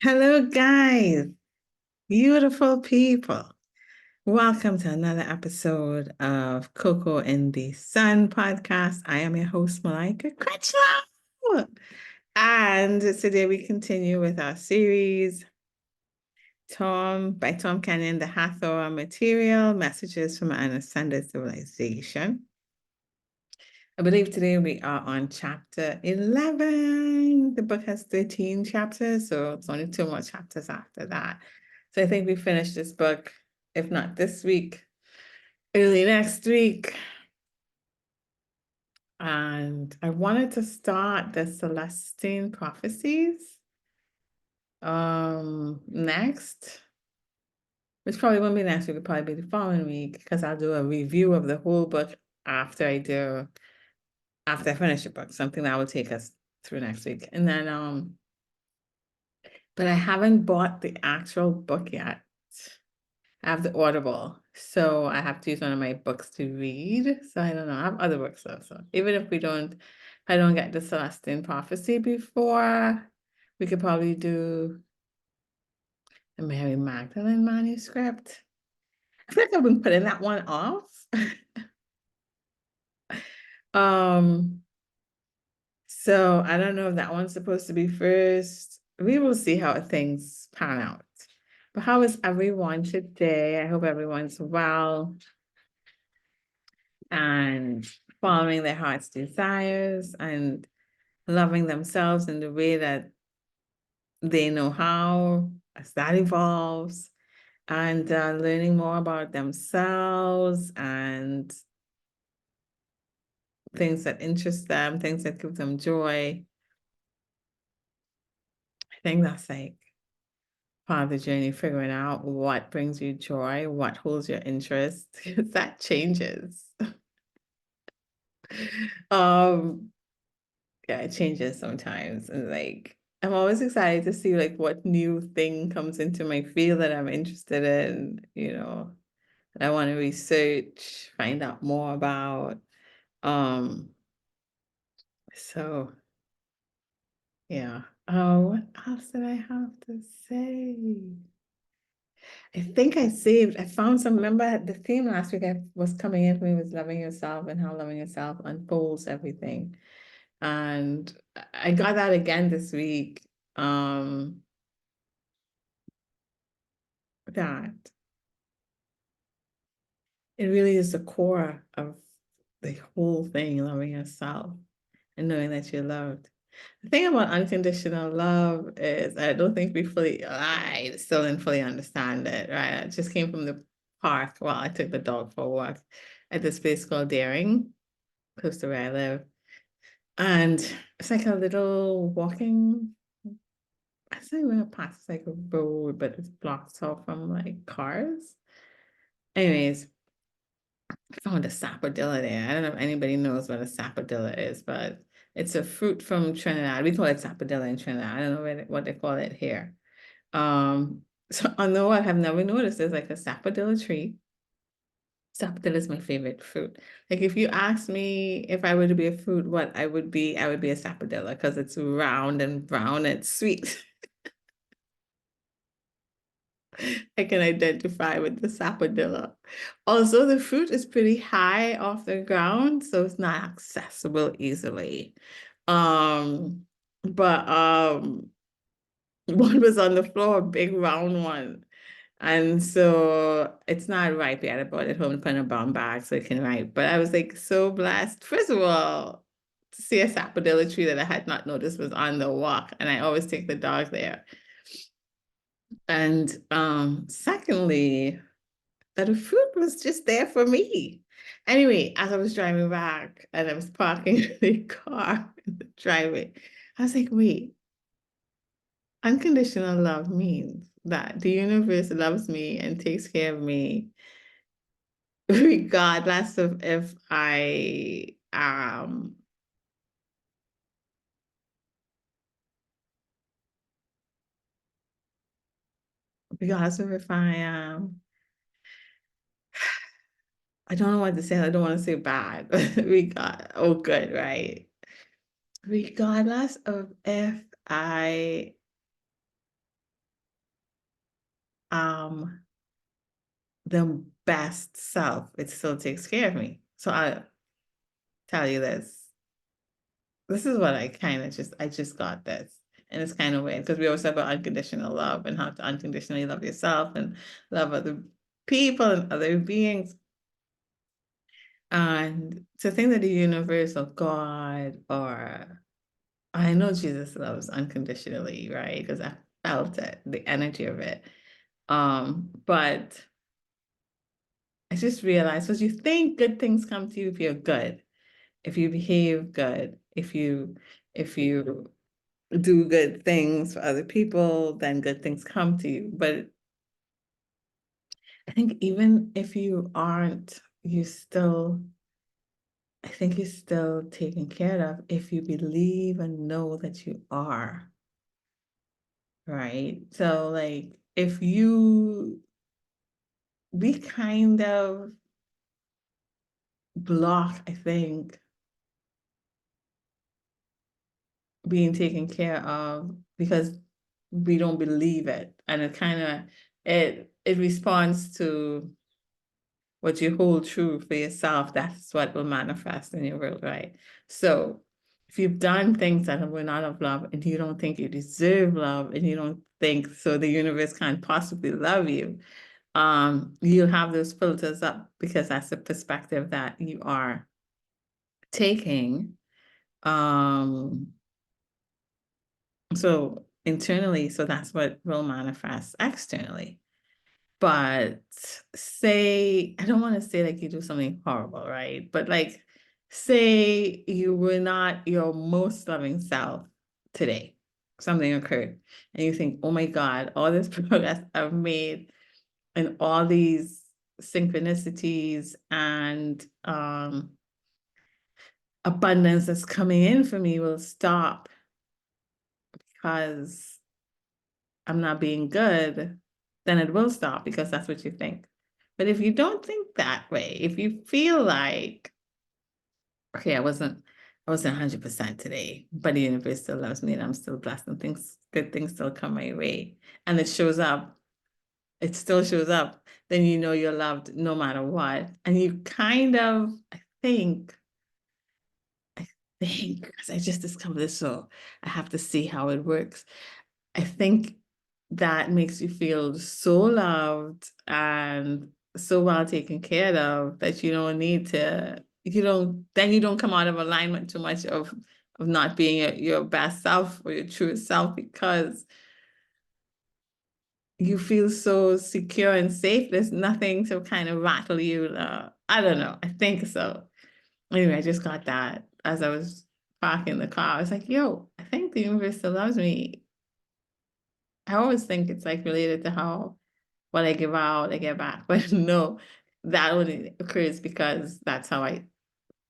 Hello, guys, beautiful people. Welcome to another episode of Coco in the Sun podcast. I am your host, Malika Critchlow. And today we continue with our series, Tom Kenyon, the Hathor Material, Messages from an Ascended Civilization. I believe today we are on chapter 11. The book has 13 chapters, so it's only two more chapters after that. So I think we finished this book, if not this week, early next week. And I wanted to start the Celestine prophecies next, which probably won't be next week, it'll probably be the following week, because I'll do a review of the whole book after I finish the book, something that will take us through next week. And then but I haven't bought the actual book yet. I have the Audible, so I have to use one of my books to read. So I don't know. I have other books though. So even if I don't get the Celestine Prophecy before, we could probably do the Mary Magdalene manuscript. I feel like I've been putting that one off. Um, so I don't know if that one's supposed to be first. We will see how things pan out. But how is everyone today? I hope everyone's well and following their heart's desires and loving themselves in the way that they know how, as that evolves, and learning more about themselves and things that interest them, things that give them joy. I think that's like part of the journey, figuring out what brings you joy, what holds your interest, because that changes. Um, yeah, it changes sometimes. And like I'm always excited to see like what new thing comes into my field that I'm interested in, that I want to research, find out more about. Um, so yeah. Oh, what else did I have to say? I found some, remember the theme last week I was coming in for me was loving yourself and how loving yourself unfolds everything. And I got that again this week. That it really is the core of the whole thing, loving yourself and knowing that you're loved. The thing about unconditional love is I still didn't fully understand it, right? I just came from the park. Well, I took the dog for a walk at this place called Daring, close to where I live. And it's like a little walking, I say we're past like a road, but it's blocked off from like cars. Anyways, I found a sapodilla there. I don't know if anybody knows what a sapodilla is, but it's a fruit from Trinidad. We call it sapodilla in Trinidad. I don't know what they call it here. So I know I have never noticed there's like a sapodilla tree. Sapodilla is my favorite fruit. Like if you ask me if I were to be a fruit, what I would be a sapodilla because it's round and brown and sweet. I can identify with the sapodilla. Also, the fruit is pretty high off the ground, so it's not accessible easily. Um, but one was on the floor, a big round one. And so it's not ripe yet. I brought it home to put in a brown bag so it can ripe. But I was like so blessed. First of all, to see a sapodilla tree that I had not noticed was on the walk, and I always take the dog there. And secondly, that the fruit was just there for me. Anyway, as I was driving back and I was parking the car in the driveway, I was like, wait, unconditional love means that the universe loves me and takes care of me regardless of if regardless of if I don't know what to say. I don't want to say bad. Good, right? Regardless of if I the best self, it still takes care of me. So I tell you this. This is what I just got this. And it's kind of weird because we always talk about unconditional love and how to unconditionally love yourself and love other people and other beings. And to think that the universe or God or I know Jesus loves unconditionally, right? Because I felt it, the energy of it. But I just realized because you think good things come to you if you're good, if you behave good, if you do good things for other people, then good things come to you. But I think even if you aren't, I think you're still taken care of if you believe and know that you are, right? So like if you we kind of block, I think, being taken care of because we don't believe it. And it responds to what you hold true for yourself. That's what will manifest in your world, right? So if you've done things that were not of love and you don't think you deserve love and you don't think so the universe can't possibly love you, you'll have those filters up because that's the perspective that you are taking. Um, so internally, so that's what will manifest externally. But say, I don't want to say like you do something horrible, right? But like, say you were not your most loving self today, something occurred, and you think, oh my God, all this progress I've made and all these synchronicities and abundance that's coming in for me will stop because I'm not being good, then it will stop because that's what you think. But if you don't think that way, if you feel like, okay, I wasn't 100% today, but the universe still loves me and I'm still blessed and good things still come my way. And it still shows up, then you know you're loved no matter what. And you kind of, I think, because I just discovered this, so I have to see how it works. I think that makes you feel so loved and so well taken care of that you don't need to, then you don't come out of alignment too much of not being your best self or your truest self because you feel so secure and safe. There's nothing to kind of rattle you. I don't know. I think so. Anyway, I just got that as I was parking the car. I was like, yo, I think the universe still loves me. I always think it's like related to how what I give out, I get back. But no, that only occurs because that's how I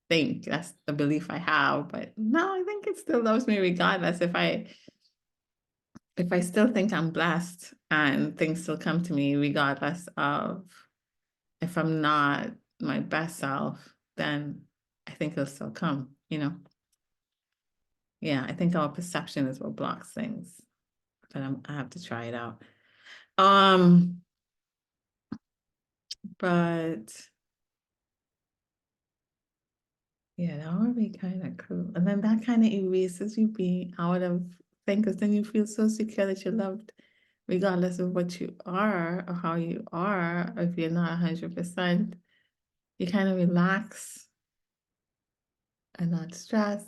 think. That's the belief I have. But no, I think it still loves me regardless. If I still think I'm blessed and things still come to me regardless of if I'm not my best self, then I think it'll still come, you know? Yeah, I think our perception is what blocks things. But I have to try it out. Um, but yeah, that would be kind of cool. And then that kind of erases you being out of thing, because then you feel so secure that you're loved regardless of what you are or how you are, or if you're not 100%, you kind of relax and not stress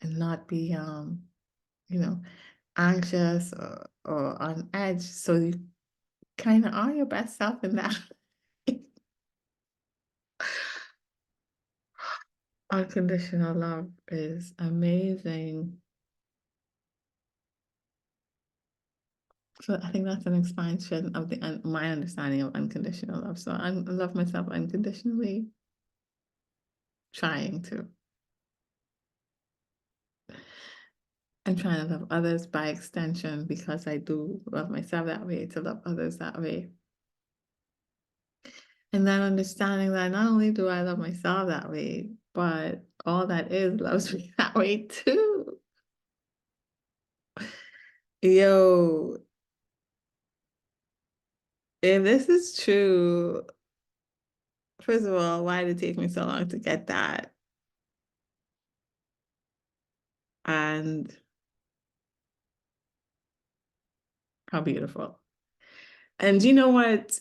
and not be you know, anxious or on edge. So you kind of are your best self in that. Unconditional love is amazing. So I think that's an expansion of my understanding of unconditional love. So I love myself unconditionally, trying to. I'm trying to love others by extension because I do love myself that way, to love others that way. And then understanding that not only do I love myself that way, but all that is loves me that way too. Yo, if this is true, first of all, why did it take me so long to get that? And how beautiful. And you know what?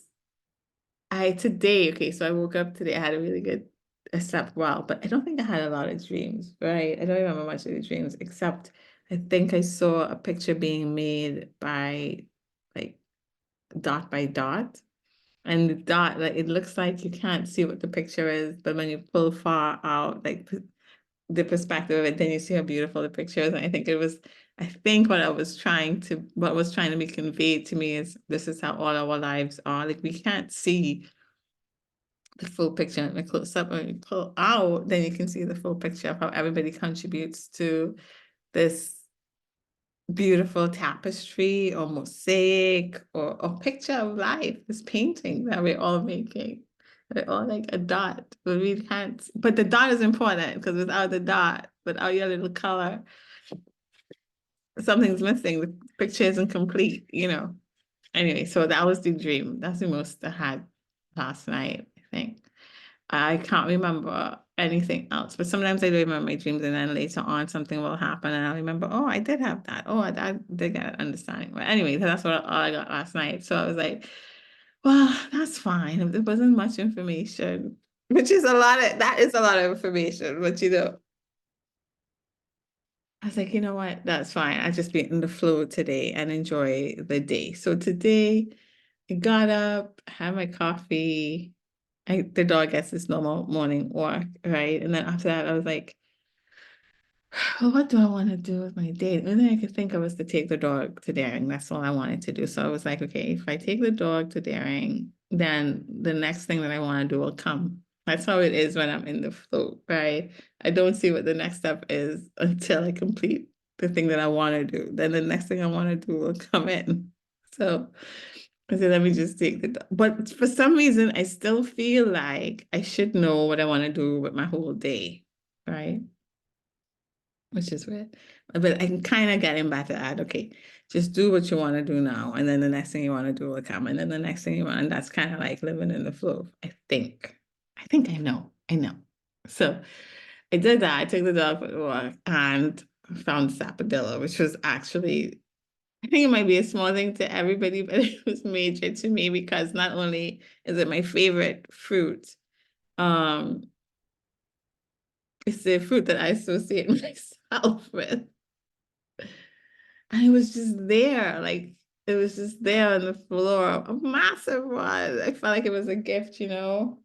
Okay, so I woke up today, I had a really good, I slept well, but I don't think I had a lot of dreams, right? I don't remember much of the dreams, except I think I saw a picture being made by like dot by dot. And the dot, like it looks like you can't see what the picture is, but when you pull far out, like the perspective of it, then you see how beautiful the picture is. And I think what was trying to be conveyed to me is this is how all our lives are. Like we can't see the full picture in a close up. When you pull out, then you can see the full picture of how everybody contributes to this beautiful tapestry or mosaic or picture of life, this painting that we're all making. We're all like a dot, but we can't. But the dot is important because without the dot, without your little color, something's missing. The picture isn't complete, you know. Anyway, so that was the dream. That's the most I had last night, I think. I can't remember anything else, but sometimes I do remember my dreams, and then later on something will happen, and I'll remember, oh, I did have that. Oh, I did get an understanding. But anyway, that's all I got last night. So I was like, well, that's fine. If there wasn't much information, that is a lot of information, but I was like, you know what? That's fine. I just be in the flow today and enjoy the day. So today I got up, had my coffee. The dog gets this normal morning walk, right? And then after that, I was like, well, what do I want to do with my day? The only thing I could think of was to take the dog to Daring. That's all I wanted to do. So I was like, okay, if I take the dog to Daring, then the next thing that I want to do will come. That's how it is when I'm in the flow, right? I don't see what the next step is until I complete the thing that I want to do. Then the next thing I want to do will come in. So I said, let me just take the dog. But for some reason, I still feel like I should know what I want to do with my whole day, right? Which is weird. But I'm kind of getting back to that. Okay, just do what you want to do now. And then the next thing you want to do will come. And then the next thing you want, and that's kind of like living in the flow, I think. I think I know. I know. So I did that. I took the dog for a walk and found sapodilla, which was actually, I think it might be a small thing to everybody, but it was major to me because not only is it my favorite fruit, um, it's the fruit that I associate myself with. And it was just there, like it was just there on the floor, a massive one. I felt like it was a gift, you know.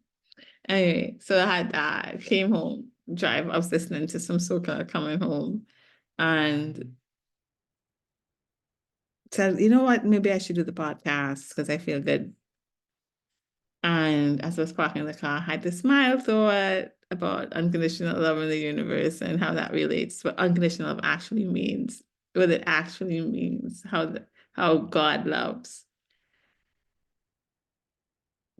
Anyway, so I had that, came home, I was listening to some soca coming home and said, you know what, maybe I should do the podcast because I feel good. And as I was parking in the car, I had this smile thought about unconditional love in the universe and how that relates, what unconditional love actually means, what it actually means, how God loves.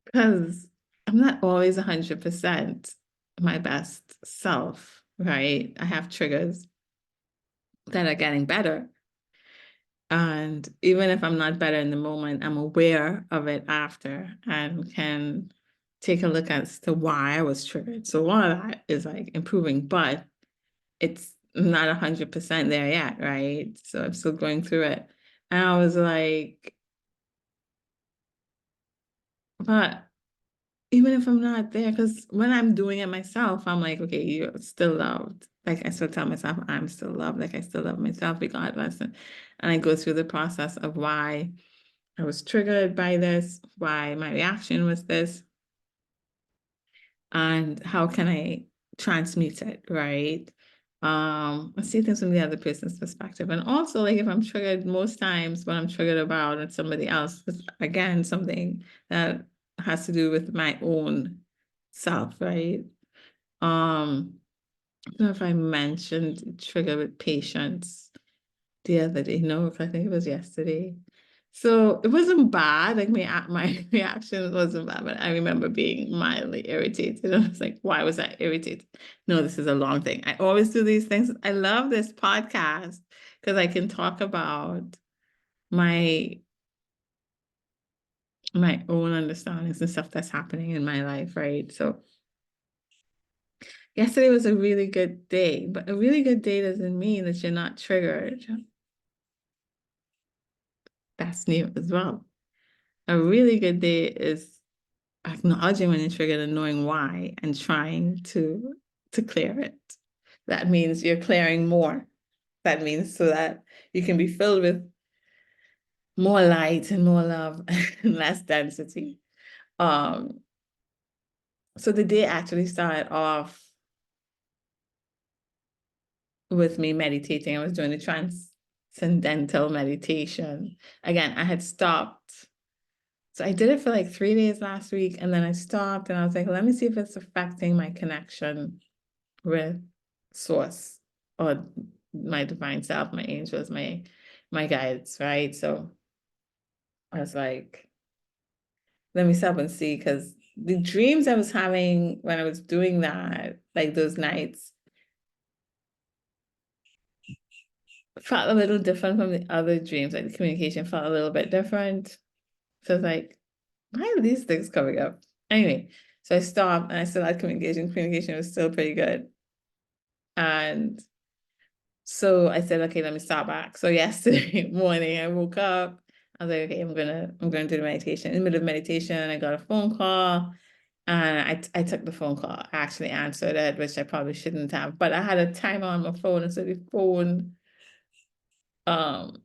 Because I'm not always 100% my best self, right? I have triggers that are getting better. And even if I'm not better in the moment, I'm aware of it after and can take a look as to why I was triggered. So one of that is like improving, but it's not 100% there yet, right? So I'm still going through it. And I was like, but even if I'm not there, because when I'm doing it myself, I'm like, okay, you're still loved. Like I still tell myself I'm still loved. Like I still love myself regardless. And I go through the process of why I was triggered by this, why my reaction was this, and how can I transmute it, right? I see things from the other person's perspective. And also, like if I'm triggered, most times what I'm triggered about and somebody else is again something that has to do with my own self, right? I don't know if I mentioned trigger with patience the other day. No, I think it was yesterday. So it wasn't bad. Like my reaction wasn't bad, but I remember being mildly irritated. I was like, why was I irritated? No, this is a long thing. I always do these things. I love this podcast because I can talk about my my own understandings and stuff that's happening in my life, right? So yesterday was a really good day, but a really good day doesn't mean that you're not triggered. That's new as well. A really good day is acknowledging when you're triggered and knowing why and trying to clear it. That means you're clearing more. That means so that you can be filled with more light and more love and less density. Um, so the day actually started off with me meditating. I was doing a transcendental meditation. Again, I had stopped. So I did it for like 3 days last week, and then I stopped and I was like, let me see if it's affecting my connection with source or my divine self, my angels, my guides, right? So I was like, let me stop and see, because the dreams I was having when I was doing that, like those nights, felt a little different from the other dreams. Like the communication felt a little bit different. So I was like, why are these things coming up? Anyway, so I stopped and I still had communication. Communication was still pretty good. And so I said, okay, let me stop back. So yesterday morning I woke up. I was like, okay, I'm gonna do the meditation. In the middle of meditation, I got a phone call and I took the phone call. I actually answered it, which I probably shouldn't have, but I had a timer on my phone, and so the phone um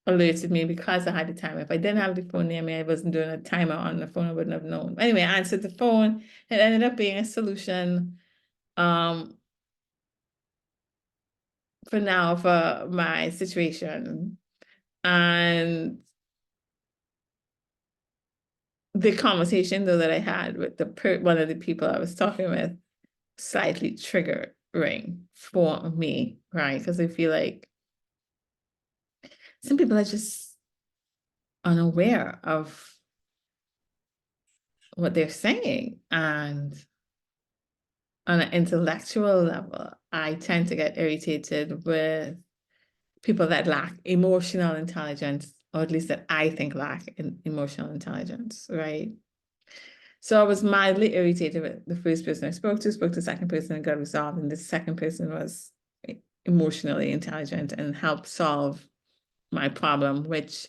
alerted me because I had the timer. If I didn't have the phone near me, I wasn't doing a timer on the phone, I wouldn't have known. Anyway, I answered the phone. It ended up being a solution um for now for my situation. And the conversation though that I had with one of the people I was talking with slightly triggering for me, right? Because I feel like some people are just unaware of what they're saying. And on an intellectual level, I tend to get irritated with people that lack emotional intelligence, or at least that I think lack in emotional intelligence, right? So I was mildly irritated with the first person I spoke to the second person, and got resolved. And the second person was emotionally intelligent and helped solve my problem, which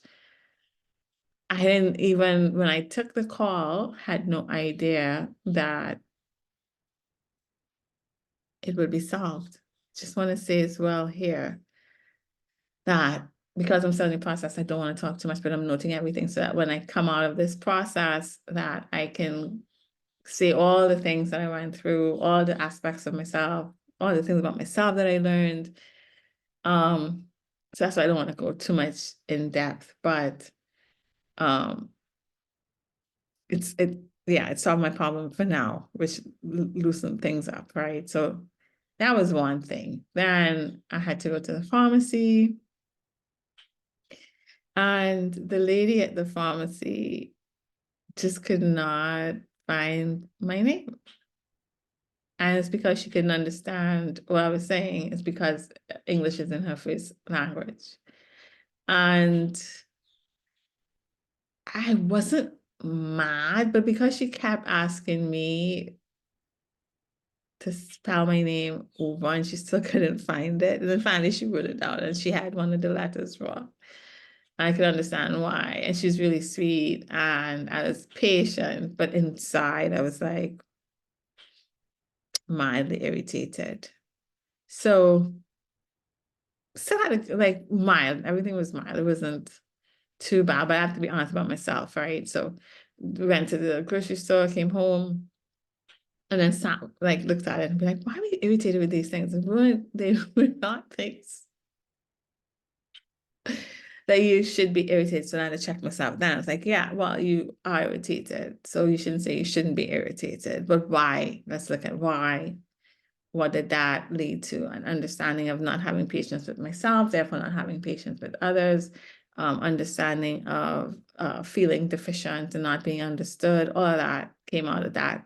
I didn't even, when I took the call, had no idea that it would be solved. Just want to say as well here that because I'm still in the process, I don't want to talk too much, but I'm noting everything so that when I come out of this process, that I can say all the things that I went through, all the aspects of myself, all the things about myself that I learned. So that's why I don't want to go too much in depth, but um, it solved my problem for now, which loosened things up, right? So that was one thing. Then I had to go to the pharmacy, and the lady at the pharmacy just could not find my name. And it's because she couldn't understand what I was saying. It's because English isn't her first language. And I wasn't mad, but because she kept asking me to spell my name over and she still couldn't find it. And then finally she wrote it down and she had one of the letters wrong. I could understand why. And she's really sweet and I was patient, but inside I was like mildly irritated. So still had like mild, everything was mild. It wasn't too bad, but I have to be honest about myself, right? So we went to the grocery store, came home, and then sat, like looked at it and be like, why are we irritated with these things? They were not things that you should be irritated. So then I checked myself. Then I was like, yeah, well, you are irritated. So you shouldn't say you shouldn't be irritated. But why? Let's look at why. What did that lead to? An understanding of not having patience with myself, therefore not having patience with others, understanding of feeling deficient and not being understood. All of that came out of that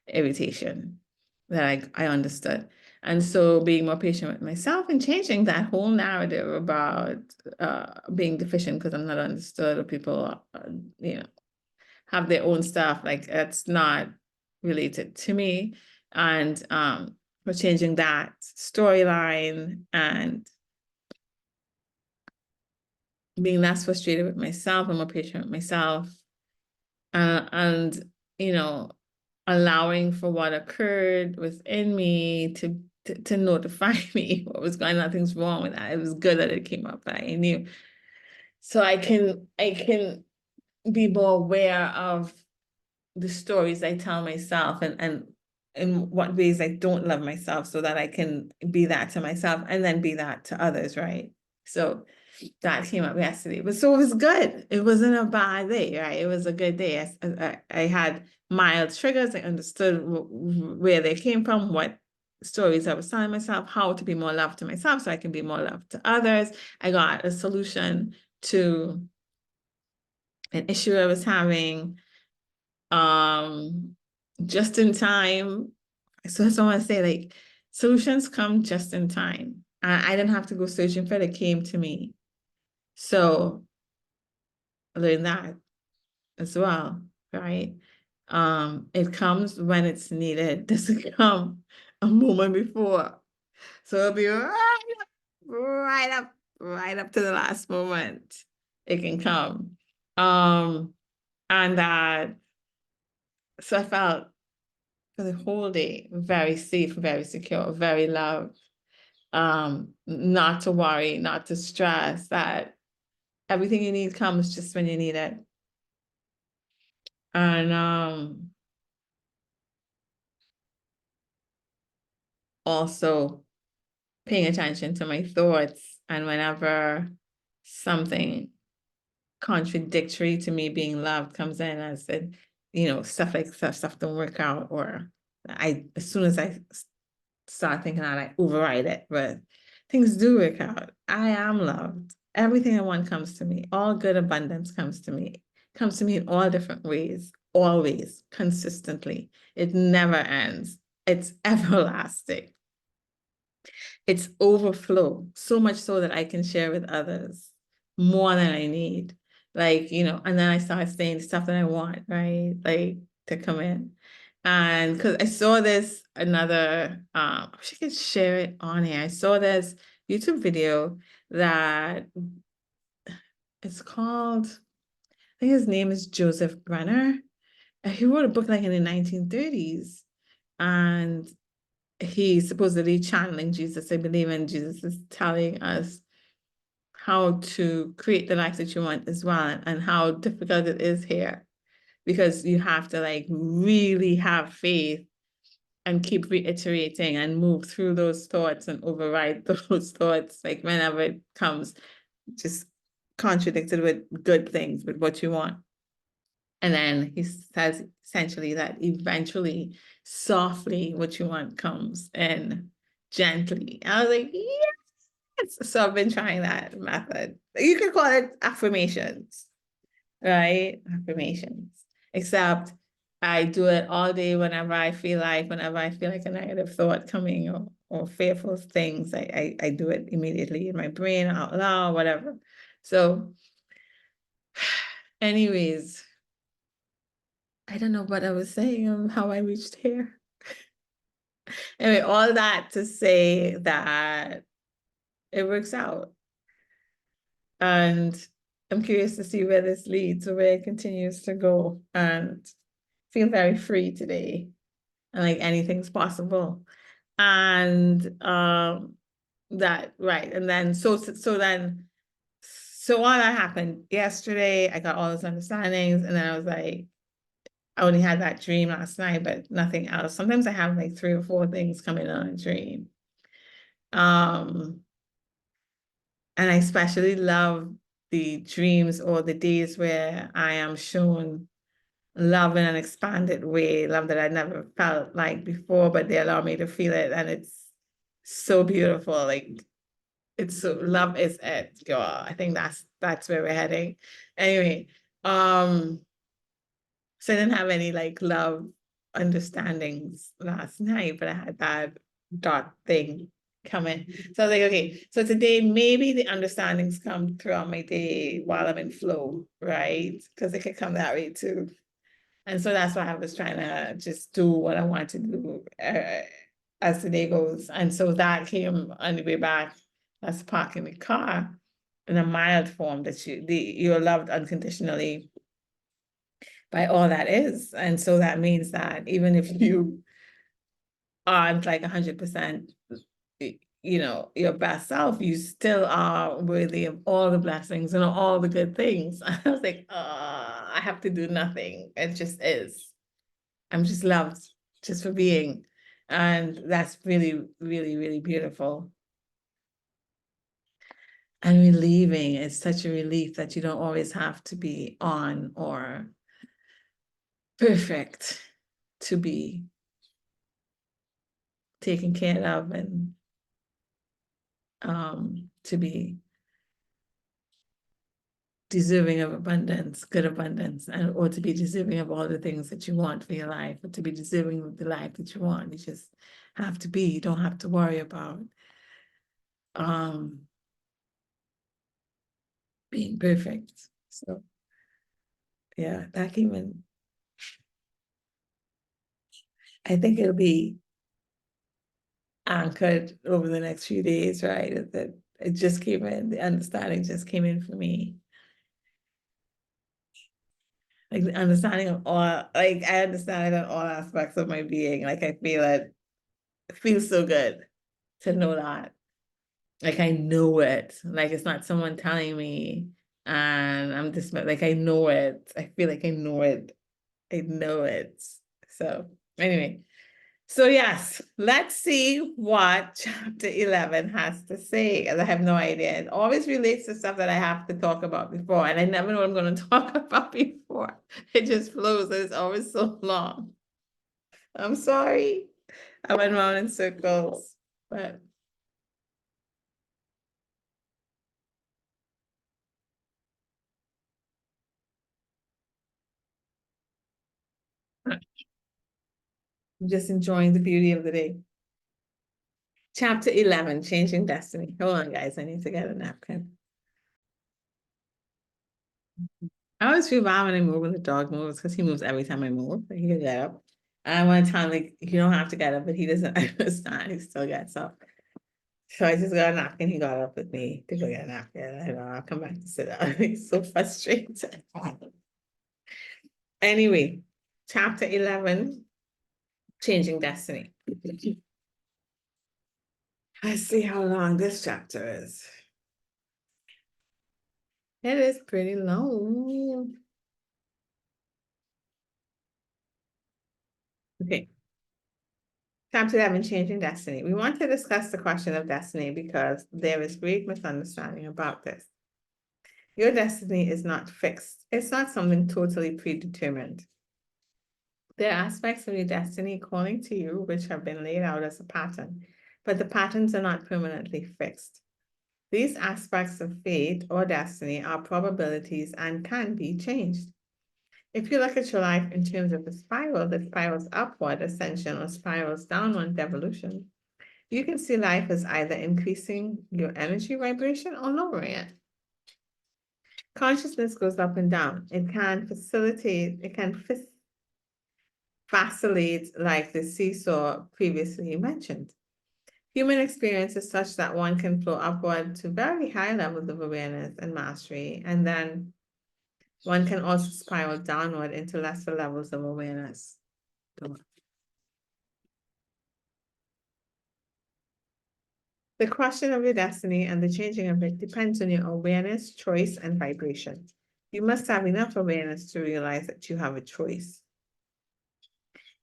irritation that I understood. And so being more patient with myself and changing that whole narrative about being deficient because I'm not understood, or people, you know, have their own stuff, like that's not related to me. And we're changing that storyline and being less frustrated with myself and more patient with myself. And you know, allowing for what occurred within me to notify me what was going on. Nothing's wrong with that. It was good that it came up, that I knew. So I can be more aware of the stories I tell myself, and in what ways I don't love myself, so that I can be that to myself and then be that to others, right? So that came up yesterday. But so it was good. It wasn't a bad day, right? It was a good day. I had mild triggers. I understood where they came from, what stories I was telling myself, how to be more love to myself so I can be more love to others. I got a solution to an issue I was having just in time. So that's what I want to say, like, solutions come just in time. I didn't have to go searching for it. It came to me. So I learned that as well, right? It comes when it's needed. It doesn't come a moment before. So it'll be right up, right up to the last moment. It can come. And that, so I felt for the whole day very safe, very secure, very loved. Not to worry, not to stress, that everything you need comes just when you need it. And also paying attention to my thoughts, and whenever something contradictory to me being loved comes in, I said, you know, stuff don't work out, or as soon as I start thinking out, I override it, but things do work out. I am loved. Everything I want comes to me. All good abundance comes to me. Comes to me in all different ways, always, consistently. It never ends. It's everlasting. It's overflow, so much so that I can share with others more than I need. Like, you know, and then I start saying the stuff that I want, right? Like, to come in. And because I saw this another, I wish I could share it on here. I saw this YouTube video that it's called, I think his name is Joseph Brenner. He wrote a book like in the 1930s. And he's supposedly channeling Jesus. I believe in Jesus is telling us how to create the life that you want as well, and how difficult it is here, because you have to like really have faith and keep reiterating and move through those thoughts and override those thoughts, like whenever it comes, just contradicted with good things, with what you want. And then he says essentially that eventually, softly, what you want comes, and gently. I was like, yes. So I've been trying that method. You could call it affirmations, right? Affirmations. Except I do it all day whenever I feel like, a negative thought coming, or fearful things, I do it immediately in my brain, out loud, whatever. So anyways, I don't know what I was saying, how I reached here. Anyway, all that to say that it works out. And I'm curious to see where this leads, or where it continues to go, and feel very free today. And like anything's possible. And that, right. And then so all that happened yesterday. I got all those understandings, and then I was like, I only had that dream last night, but nothing else. Sometimes I have like 3 or 4 things coming on a dream. And I especially love the dreams or the days where I am shown love in an expanded way, love that I never felt like before, but they allow me to feel it. And it's so beautiful. Like, it's so, love is it, y'all. I think that's where we're heading. Anyway, so I didn't have any like love understandings last night, but I had that dot thing coming. So I was like, okay, so today maybe the understandings come throughout my day while I'm in flow, right? Because it could come that way too. And so that's why I was trying to just do what I want to do as the day goes. And so that came on the way back. That's parking the car in a mild form that you're loved unconditionally by all that is. And so that means that even if you aren't like 100%, your best self, you still are worthy of all the blessings and all the good things. I was like, I have to do nothing. It just is. I'm just loved just for being. And that's really, really, really beautiful. And relieving, it's such a relief that you don't always have to be on or perfect to be taken care of and to be deserving of abundance, good abundance, and or to be deserving of all the things that you want for your life, or to be deserving of the life that you want. You just have to be. You don't have to worry about being perfect. So yeah, that came in. I think it'll be anchored over the next few days, right? That it just came in, the understanding just came in for me. Like the understanding of all, like I understand it in all aspects of my being. Like I feel it feels so good to know that. Like I know it. Like it's not someone telling me and I'm just like I know it. I feel like I know it. I know it. So anyway. So yes, let's see what chapter 11 has to say. And I have no idea. It always relates to stuff that I have to talk about before. And I never know what I'm going to talk about before. It just flows. And it's always so long. I'm sorry. I went around in circles, but I'm just enjoying the beauty of the day. Chapter 11, Changing Destiny. Hold on, guys. I need to get a napkin. I always feel bad when I move when the dog moves because he moves every time I move. Like, he can get up. And I want to tell him, like, you don't have to get up, but he doesn't understand. He still gets up. So I just got a napkin. He got up with me to go get a napkin. I know I'll come back to sit down. He's so frustrated. Anyway, chapter 11, Changing Destiny. Let's see how long this chapter is. It is pretty long. Okay. Chapter 11, Changing Destiny. We want to discuss the question of destiny because there is great misunderstanding about this. Your destiny is not fixed. It's not something totally predetermined. There are aspects of your destiny calling to you which have been laid out as a pattern, but the patterns are not permanently fixed. These aspects of fate or destiny are probabilities and can be changed. If you look at your life in terms of a spiral that spirals upward ascension or spirals downward devolution, you can see life as either increasing your energy vibration or lowering it. Consciousness goes up and down. It can vacillate like the seesaw previously mentioned. Human experience is such that one can flow upward to very high levels of awareness and mastery, and then one can also spiral downward into lesser levels of awareness. The question of your destiny and the changing of it depends on your awareness, choice, and vibration. You must have enough awareness to realize that you have a choice.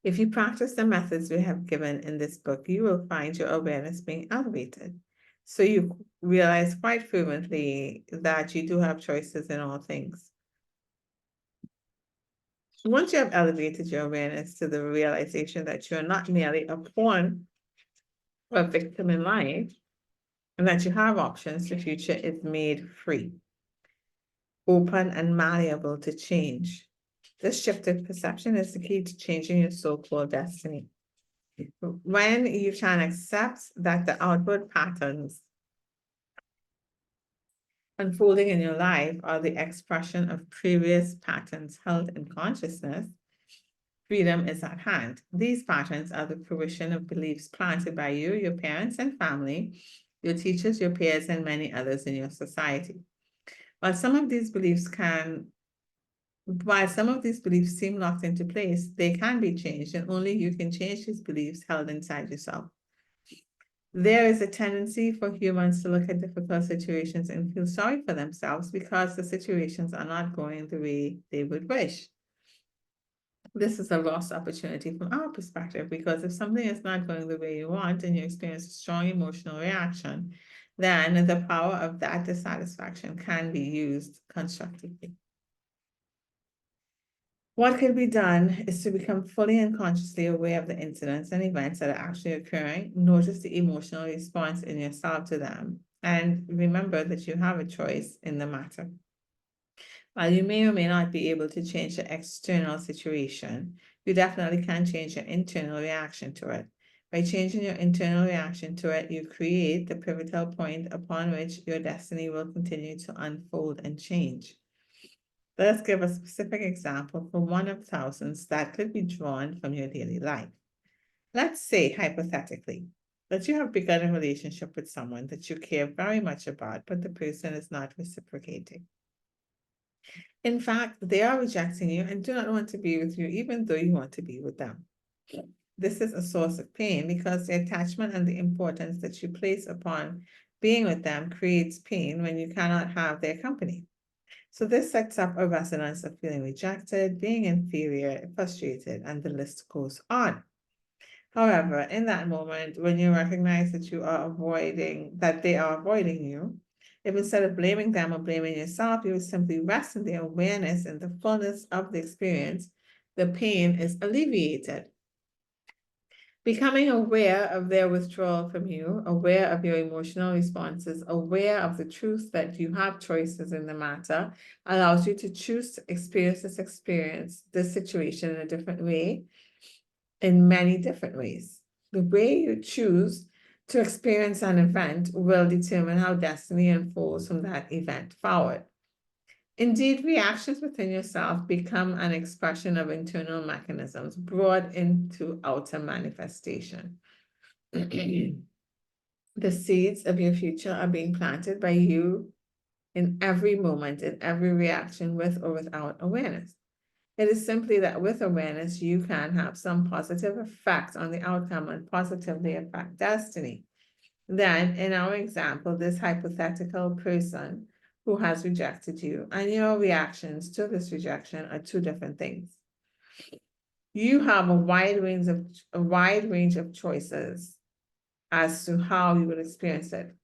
If you practice the methods we have given in this book, you will find your awareness being elevated. So you realize quite fervently that you do have choices in all things. Once you have elevated your awareness to the realization that you're not merely a pawn or a victim in life, and that you have options, the future is made free, open, and malleable to change. This shifted perception is the key to changing your so-called destiny. When you can accept that the outward patterns unfolding in your life are the expression of previous patterns held in consciousness, freedom is at hand. These patterns are the fruition of beliefs planted by you, your parents and family, your teachers, your peers, and many others in your society. While some of these beliefs seem locked into place, they can be changed, and only you can change these beliefs held inside yourself. There is a tendency for humans to look at difficult situations and feel sorry for themselves because the situations are not going the way they would wish. This is a lost opportunity from our perspective, because if something is not going the way you want and you experience a strong emotional reaction, then the power of that dissatisfaction can be used constructively. What can be done is to become fully and consciously aware of the incidents and events that are actually occurring. Notice the emotional response in yourself to them, and remember that you have a choice in the matter. While you may or may not be able to change the external situation, you definitely can change your internal reaction to it. By changing your internal reaction to it, you create the pivotal point upon which your destiny will continue to unfold and change. Let us give a specific example for one of thousands that could be drawn from your daily life. Let's say, hypothetically, that you have begun a relationship with someone that you care very much about, but the person is not reciprocating. In fact, they are rejecting you and do not want to be with you, even though you want to be with them. This is a source of pain because the attachment and the importance that you place upon being with them creates pain when you cannot have their company. So this sets up a resonance of feeling rejected, being inferior, frustrated, and the list goes on. However, in that moment, when you recognize that they are avoiding you, if instead of blaming them or blaming yourself, you simply rest in the awareness and the fullness of the experience, the pain is alleviated. Becoming aware of their withdrawal from you, aware of your emotional responses, aware of the truth that you have choices in the matter, allows you to choose to experience this situation in a different way, in many different ways. The way you choose to experience an event will determine how destiny unfolds from that event forward. Indeed, reactions within yourself become an expression of internal mechanisms brought into outer manifestation. The seeds of your future are being planted by you in every moment, in every reaction, with or without awareness. It is simply that with awareness, you can have some positive effect on the outcome and positively affect destiny. Then, in our example, this hypothetical person who has rejected you and your reactions to this rejection are two different things. You have a wide range of choices as to how you will experience it.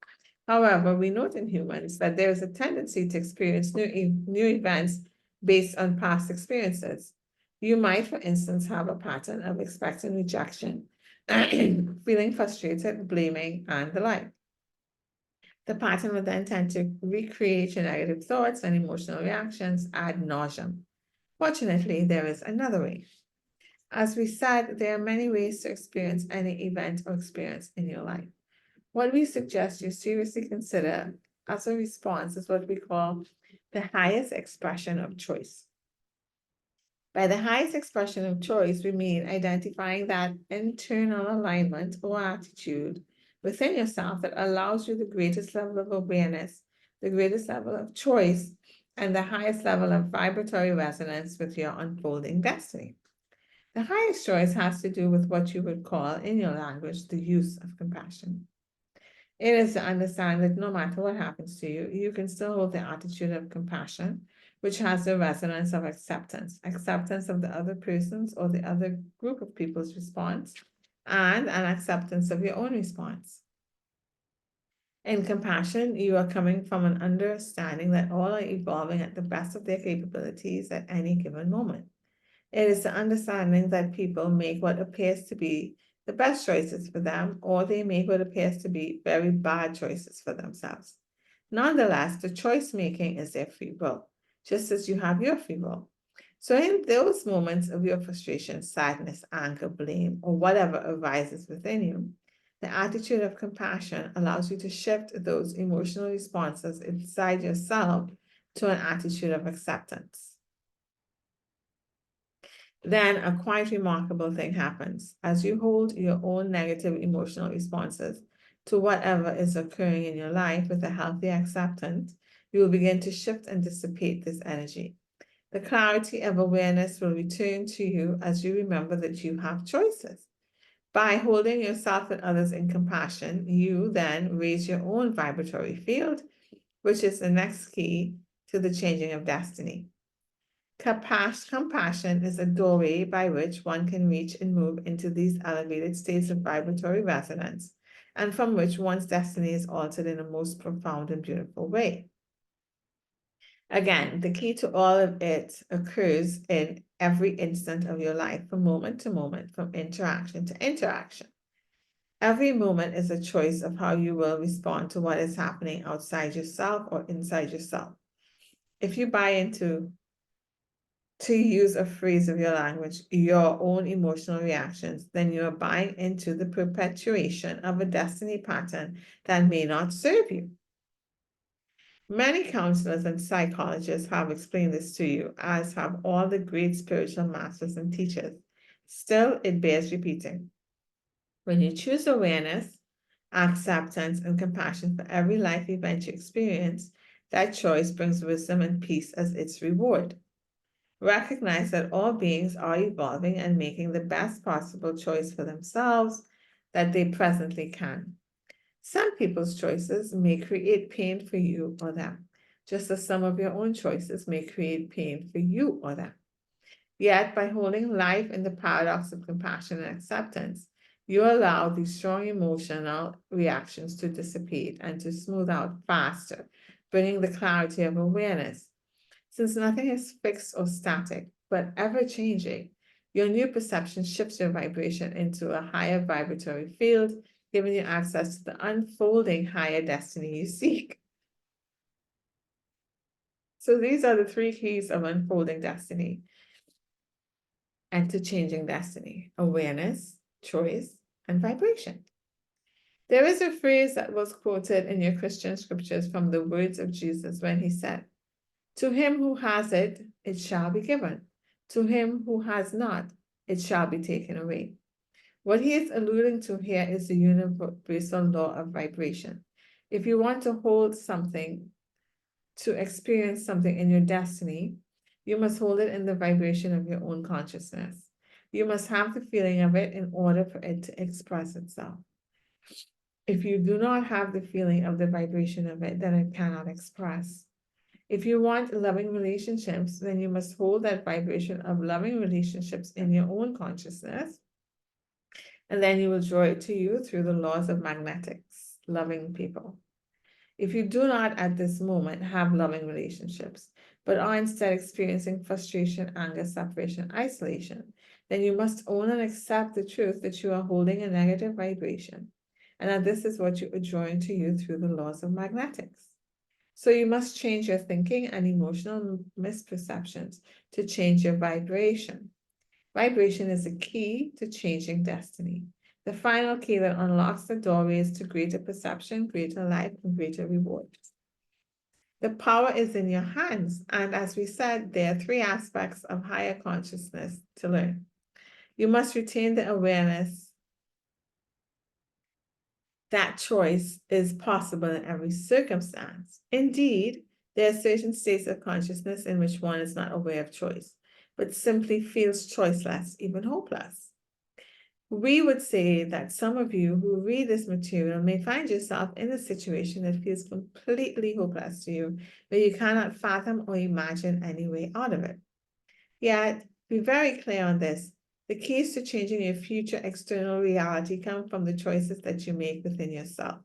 However, we note in humans that there is a tendency to experience new events based on past experiences. You might, for instance, have a pattern of expecting rejection, feeling frustrated, blaming, and the like. The pattern will then tend to recreate your negative thoughts and emotional reactions ad nauseum. Fortunately, there is another way. As we said, there are many ways to experience any event or experience in your life. What we suggest you seriously consider as a response is what we call the highest expression of choice. By the highest expression of choice, we mean identifying that internal alignment or attitude within yourself that allows you the greatest level of awareness, the greatest level of choice, and the highest level of vibratory resonance with your unfolding destiny. The highest choice has to do with what you would call, in your language, the use of compassion. It is to understand that no matter what happens to you, you can still hold the attitude of compassion, which has the resonance of acceptance of the other person's or the other group of people's response, and an acceptance of your own response. In compassion, you are coming from an understanding that all are evolving at the best of their capabilities at any given moment. It is the understanding that people make what appears to be the best choices for them, or they make what appears to be very bad choices for themselves. Nonetheless, the choice making is their free will, just as you have your free will. So in those moments of your frustration, sadness, anger, blame, or whatever arises within you, the attitude of compassion allows you to shift those emotional responses inside yourself to an attitude of acceptance. Then a quite remarkable thing happens. As you hold your own negative emotional responses to whatever is occurring in your life with a healthy acceptance, you will begin to shift and dissipate this energy. The clarity of awareness will return to you as you remember that you have choices. By holding yourself and others in compassion, you then raise your own vibratory field, which is the next key to the changing of destiny. Compassion is a doorway by which one can reach and move into these elevated states of vibratory resonance, and from which one's destiny is altered in a most profound and beautiful way. Again, the key to all of it occurs in every instant of your life, from moment to moment, from interaction to interaction. Every moment is a choice of how you will respond to what is happening outside yourself or inside yourself. If you buy into, to use a phrase of your language, your own emotional reactions, then you are buying into the perpetuation of a destiny pattern that may not serve you. Many counselors and psychologists have explained this to you, as have all the great spiritual masters and teachers. Still, it bears repeating. When you choose awareness, acceptance, and compassion for every life event you experience, that choice brings wisdom and peace as its reward. Recognize that all beings are evolving and making the best possible choice for themselves that they presently can. Some people's choices may create pain for you or them, just as some of your own choices may create pain for you or them. Yet, by holding life in the paradox of compassion and acceptance, you allow these strong emotional reactions to dissipate and to smooth out faster, bringing the clarity of awareness. Since nothing is fixed or static, but ever-changing, your new perception shifts your vibration into a higher vibratory field, giving you access to the unfolding higher destiny you seek. So these are the three keys of unfolding destiny and to changing destiny: awareness, choice, and vibration. There is a phrase that was quoted in your Christian scriptures from the words of Jesus when he said, "To him who has it, it shall be given. To him who has not, it shall be taken away." What he is alluding to here is the universal law of vibration. If you want to hold something, to experience something in your destiny, you must hold it in the vibration of your own consciousness. You must have the feeling of it in order for it to express itself. If you do not have the feeling of the vibration of it, then it cannot express. If you want loving relationships, then you must hold that vibration of loving relationships in your own consciousness, and then you will draw it to you through the laws of magnetics, loving people. If you do not at this moment have loving relationships, but are instead experiencing frustration, anger, separation, isolation, then you must own and accept the truth that you are holding a negative vibration, and that this is what you are drawing to you through the laws of magnetics. So you must change your thinking and emotional misperceptions to change your vibration. Vibration is the key to changing destiny. The final key that unlocks the doorways to greater perception, greater life, and greater rewards. The power is in your hands, and as we said, there are three aspects of higher consciousness to learn. You must retain the awareness that choice is possible in every circumstance. Indeed, there are certain states of consciousness in which one is not aware of choice, but simply feels choiceless, even hopeless. We would say that some of you who read this material may find yourself in a situation that feels completely hopeless to you, where you cannot fathom or imagine any way out of it. Yet, be very clear on this. The keys to changing your future external reality come from the choices that you make within yourself.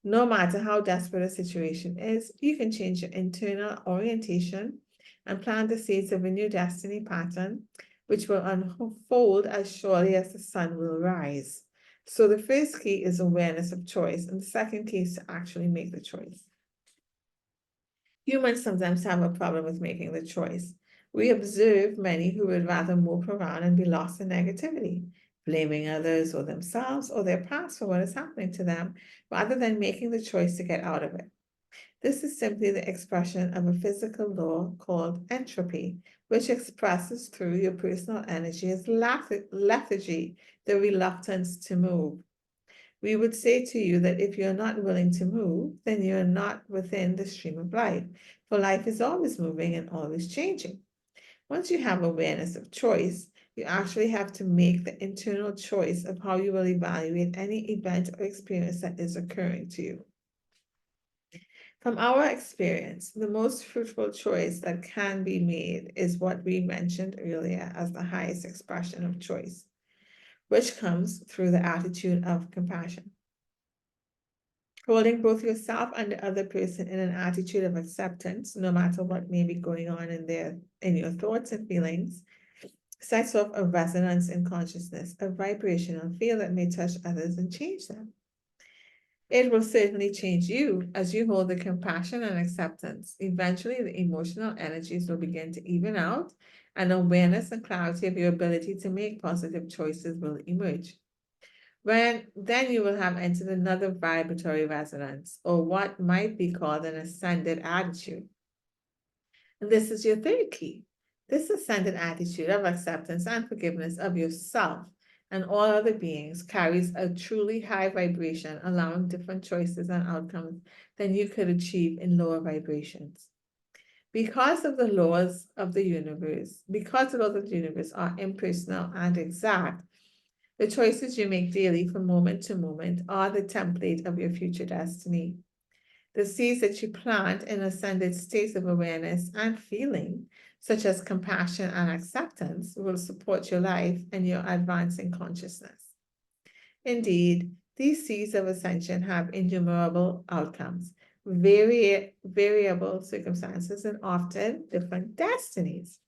No matter how desperate a situation is, you can change your internal orientation and plant the seeds of a new destiny pattern, which will unfold as surely as the sun will rise. So the first key is awareness of choice, and the second key is to actually make the choice. Humans sometimes have a problem with making the choice. We observe many who would rather mope around and be lost in negativity, blaming others or themselves or their past for what is happening to them, rather than making the choice to get out of it. This is simply the expression of a physical law called entropy, which expresses through your personal energy as lethargy, the reluctance to move. We would say to you that if you're not willing to move, then you're not within the stream of life, for life is always moving and always changing. Once you have awareness of choice, you actually have to make the internal choice of how you will evaluate any event or experience that is occurring to you. From our experience, the most fruitful choice that can be made is what we mentioned earlier as the highest expression of choice, which comes through the attitude of compassion. Holding both yourself and the other person in an attitude of acceptance, no matter what may be going on in your thoughts and feelings, sets off a resonance in consciousness, a vibrational field that may touch others and change them. It will certainly change you as you hold the compassion and acceptance. Eventually, the emotional energies will begin to even out, and awareness and clarity of your ability to make positive choices will emerge. Then you will have entered another vibratory resonance, or what might be called an ascended attitude. And this is your third key. This ascended attitude of acceptance and forgiveness of yourself and all other beings carries a truly high vibration, allowing different choices and outcomes than you could achieve in lower vibrations. Because the laws of the universe are impersonal and exact, the choices you make daily from moment to moment are the template of your future destiny. The seeds that you plant in ascended states of awareness and feeling, such as compassion and acceptance, will support your life and your advancing consciousness. Indeed, these seeds of ascension have innumerable outcomes, variable circumstances, and often different destinies.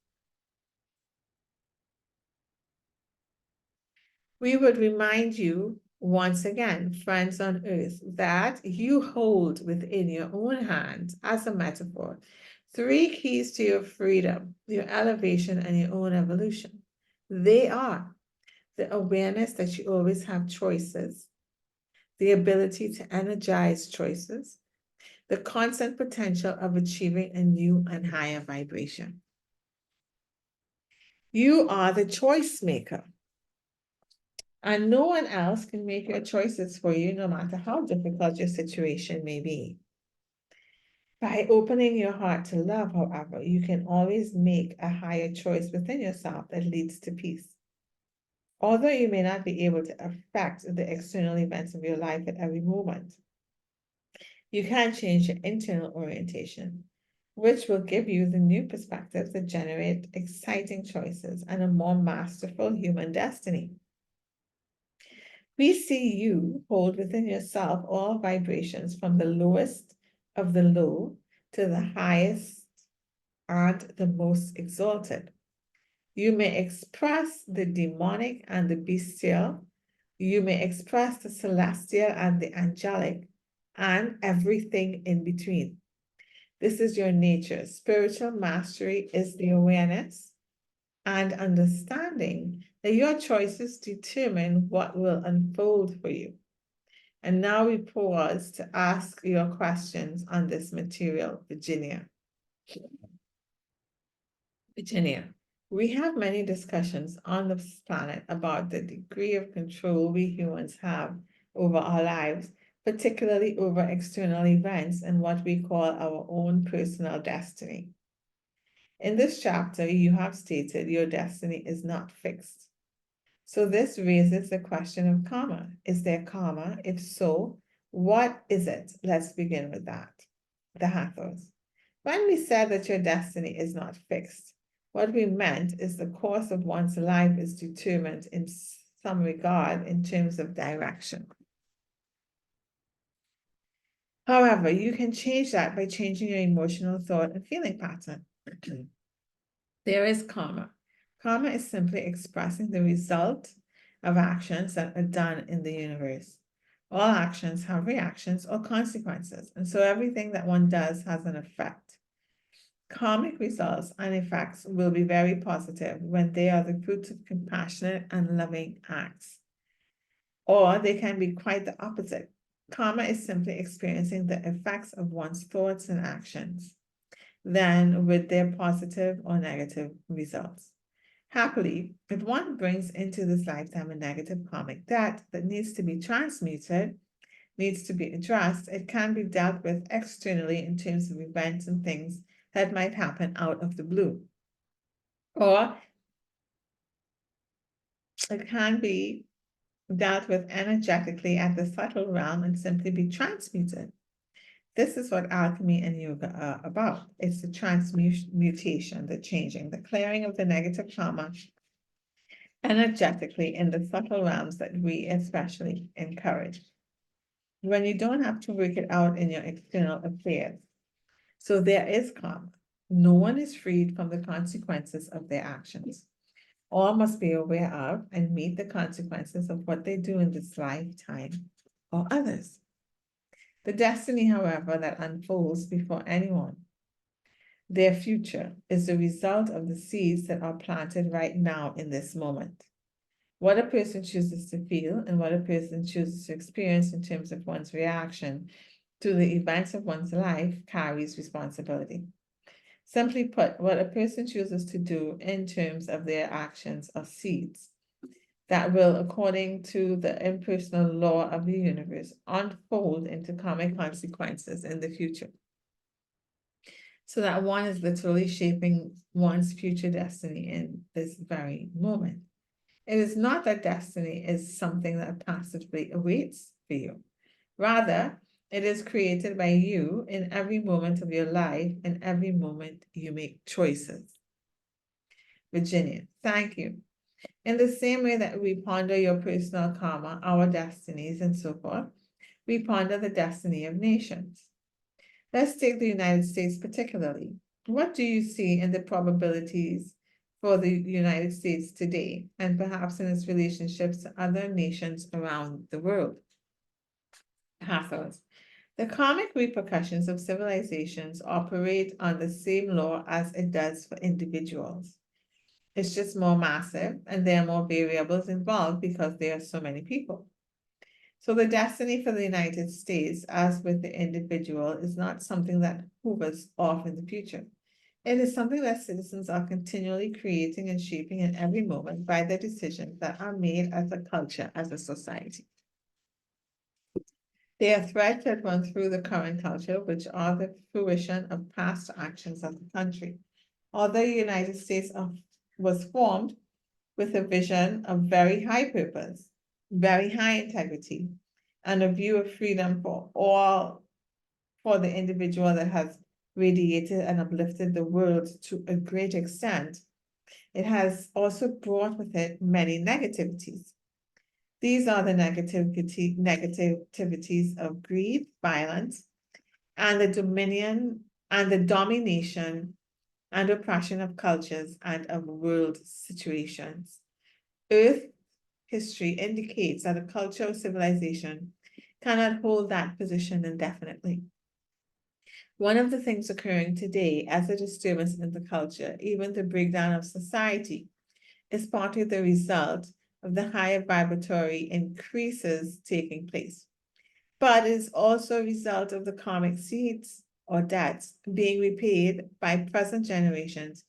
We would remind you once again, friends on earth, that you hold within your own hands, as a metaphor, three keys to your freedom, your elevation, and your own evolution. They are the awareness that you always have choices, the ability to energize choices, the constant potential of achieving a new and higher vibration. You are the choice maker. And no one else can make your choices for you, no matter how difficult your situation may be. By opening your heart to love, however, you can always make a higher choice within yourself that leads to peace. Although you may not be able to affect the external events of your life at every moment, you can change your internal orientation, which will give you the new perspectives that generate exciting choices and a more masterful human destiny. We see you hold within yourself all vibrations from the lowest of the low to the highest and the most exalted. You may express the demonic and the bestial. You may express the celestial and the angelic and everything in between. This is your nature. Spiritual mastery is the awareness and understanding that your choices determine what will unfold for you. And now we pause to ask your questions on this material, Virginia. Virginia, we have many discussions on this planet about the degree of control we humans have over our lives, particularly over external events and what we call our own personal destiny. In this chapter, you have stated your destiny is not fixed. So this raises the question of karma. Is there karma? If so, what is it? Let's begin with that. The Hathors. When we said that your destiny is not fixed, what we meant is the course of one's life is determined in some regard in terms of direction. However, you can change that by changing your emotional thought and feeling pattern. There is karma. Karma is simply expressing the result of actions that are done in the universe. All actions have reactions or consequences, and so everything that one does has an effect. Karmic results and effects will be very positive when they are the fruits of compassionate and loving acts. Or they can be quite the opposite. Karma is simply experiencing the effects of one's thoughts and actions, then with their positive or negative results. Happily, if one brings into this lifetime a negative karmic debt that needs to be transmuted, needs to be addressed, it can be dealt with externally in terms of events and things that might happen out of the blue. Or it can be dealt with energetically at the subtle realm and simply be transmuted. This is what alchemy and yoga are about. It's the transmutation, the changing, the clearing of the negative karma energetically in the subtle realms that we especially encourage. When you don't have to work it out in your external affairs. So there is karma. No one is freed from the consequences of their actions. All must be aware of and meet the consequences of what they do in this lifetime or others. The destiny, however, that unfolds before anyone, their future, is the result of the seeds that are planted right now in this moment. What a person chooses to feel and what a person chooses to experience in terms of one's reaction to the events of one's life carries responsibility. Simply put, what a person chooses to do in terms of their actions are seeds that will, according to the impersonal law of the universe, unfold into karmic consequences in the future. So that one is literally shaping one's future destiny in this very moment. It is not that destiny is something that passively awaits for you. Rather, it is created by you in every moment of your life, in every moment you make choices. Virginia, thank you. In the same way that we ponder your personal karma, our destinies, and so forth, we ponder the destiny of nations. Let's take the United States particularly. What do you see in the probabilities for the United States today, and perhaps in its relationships to other nations around the world? Hathor. The karmic repercussions of civilizations operate on the same law as it does for individuals. It's just more massive and there are more variables involved because there are so many people. So the destiny for the United States, as with the individual, is not something that hovers off in the future. It is something that citizens are continually creating and shaping in every moment by the decisions that are made as a culture, as a society. There are threads that run through the current culture, which are the fruition of past actions of the country. Although the United States was formed with a vision of very high purpose, very high integrity, and a view of freedom for all, for the individual that has radiated and uplifted the world to a great extent, it has also brought with it many negativities. These are the negativities of greed, violence, and the dominion and the domination and oppression of cultures and of world situations. Earth history indicates that a culture or civilization cannot hold that position indefinitely. One of the things occurring today as a disturbance in the culture, even the breakdown of society, is partly the result of the higher vibratory increases taking place. But it is also a result of the karmic seeds or debts being repaid by present generations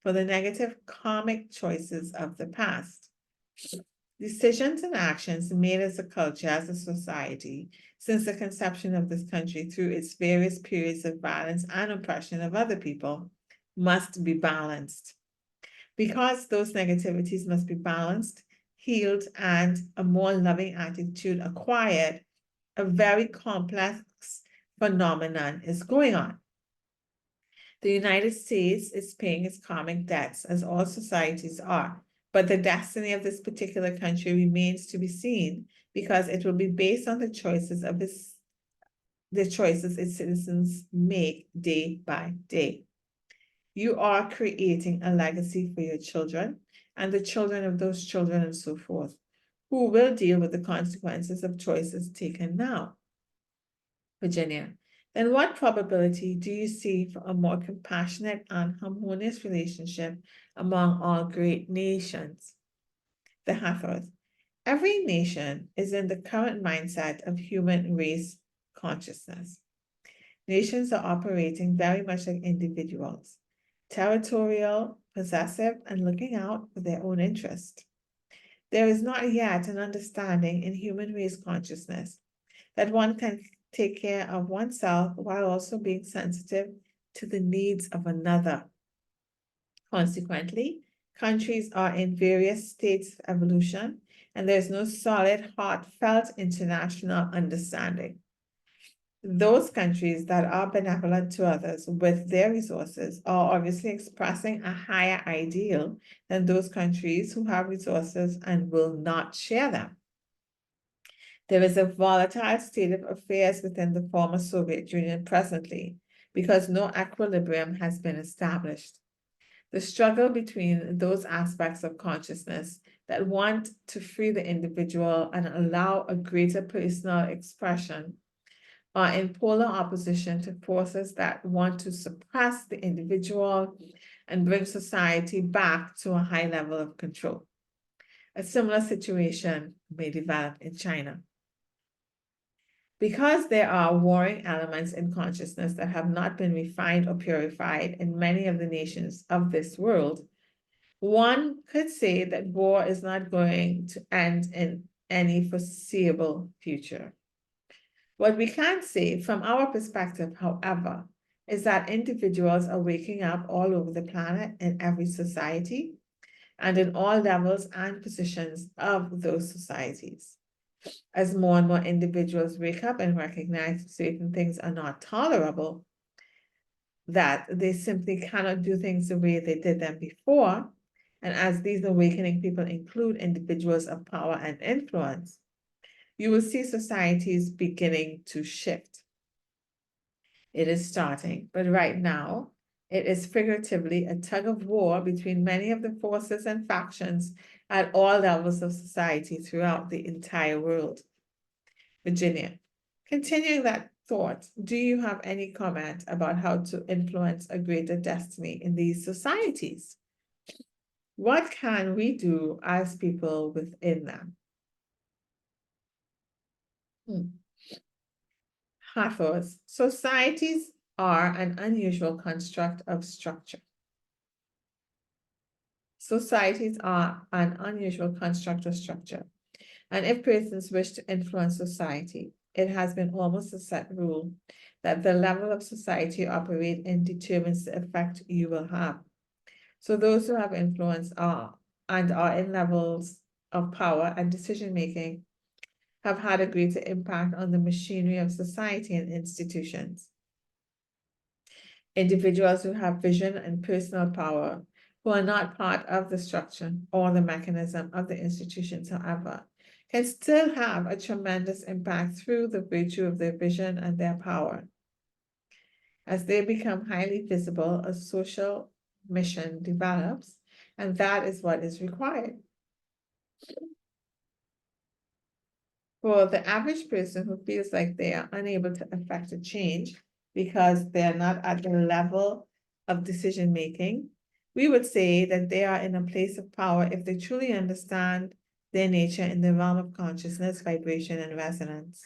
for the negative karmic choices of the past. Decisions and actions made as a culture, as a society, since the conception of this country through its various periods of violence and oppression of other people must be balanced. Because those negativities must be balanced, healed, and a more loving attitude acquired, a very complex phenomenon is going on. The United States is paying its karmic debts, as all societies are, but the destiny of this particular country remains to be seen because it will be based on the choices its citizens make day by day. You are creating a legacy for your children and the children of those children and so forth, who will deal with the consequences of choices taken now. Virginia, And what probability do you see for a more compassionate and harmonious relationship among all great nations? The Hathors. Every nation is in the current mindset of human race consciousness. Nations are operating very much like individuals, territorial, possessive, and looking out for their own interest. There is not yet an understanding in human race consciousness that one can take care of oneself while also being sensitive to the needs of another. Consequently, countries are in various states of evolution, and there's no solid, heartfelt international understanding. Those countries that are benevolent to others with their resources are obviously expressing a higher ideal than those countries who have resources and will not share them. There is a volatile state of affairs within the former Soviet Union presently because no equilibrium has been established. The struggle between those aspects of consciousness that want to free the individual and allow a greater personal expression are in polar opposition to forces that want to suppress the individual and bring society back to a high level of control. A similar situation may develop in China. Because there are warring elements in consciousness that have not been refined or purified in many of the nations of this world, one could say that war is not going to end in any foreseeable future. What we can say from our perspective, however, is that individuals are waking up all over the planet in every society and in all levels and positions of those societies. As more and more individuals wake up and recognize certain things are not tolerable, that they simply cannot do things the way they did them before, and as these awakening people include individuals of power and influence, you will see societies beginning to shift. It is starting, but right now, it is figuratively a tug of war between many of the forces and factions at all levels of society throughout the entire world. Virginia, continuing that thought, do you have any comment about how to influence a greater destiny in these societies? What can we do as people within them? Hathors, societies are an unusual construct of structure. Societies are an unusual construct of structure. And if persons wish to influence society, it has been almost a set rule that the level of society you operate in determines the effect you will have. So those who have influence are in levels of power and decision-making have had a greater impact on the machinery of society and institutions. Individuals who have vision and personal power, who are not part of the structure or the mechanism of the institutions, however, can still have a tremendous impact through the virtue of their vision and their power. As they become highly visible, a social mission develops, and that is what is required. For the average person who feels like they are unable to affect a change because they're not at the level of decision making, we would say that they are in a place of power if they truly understand their nature in the realm of consciousness, vibration, and resonance.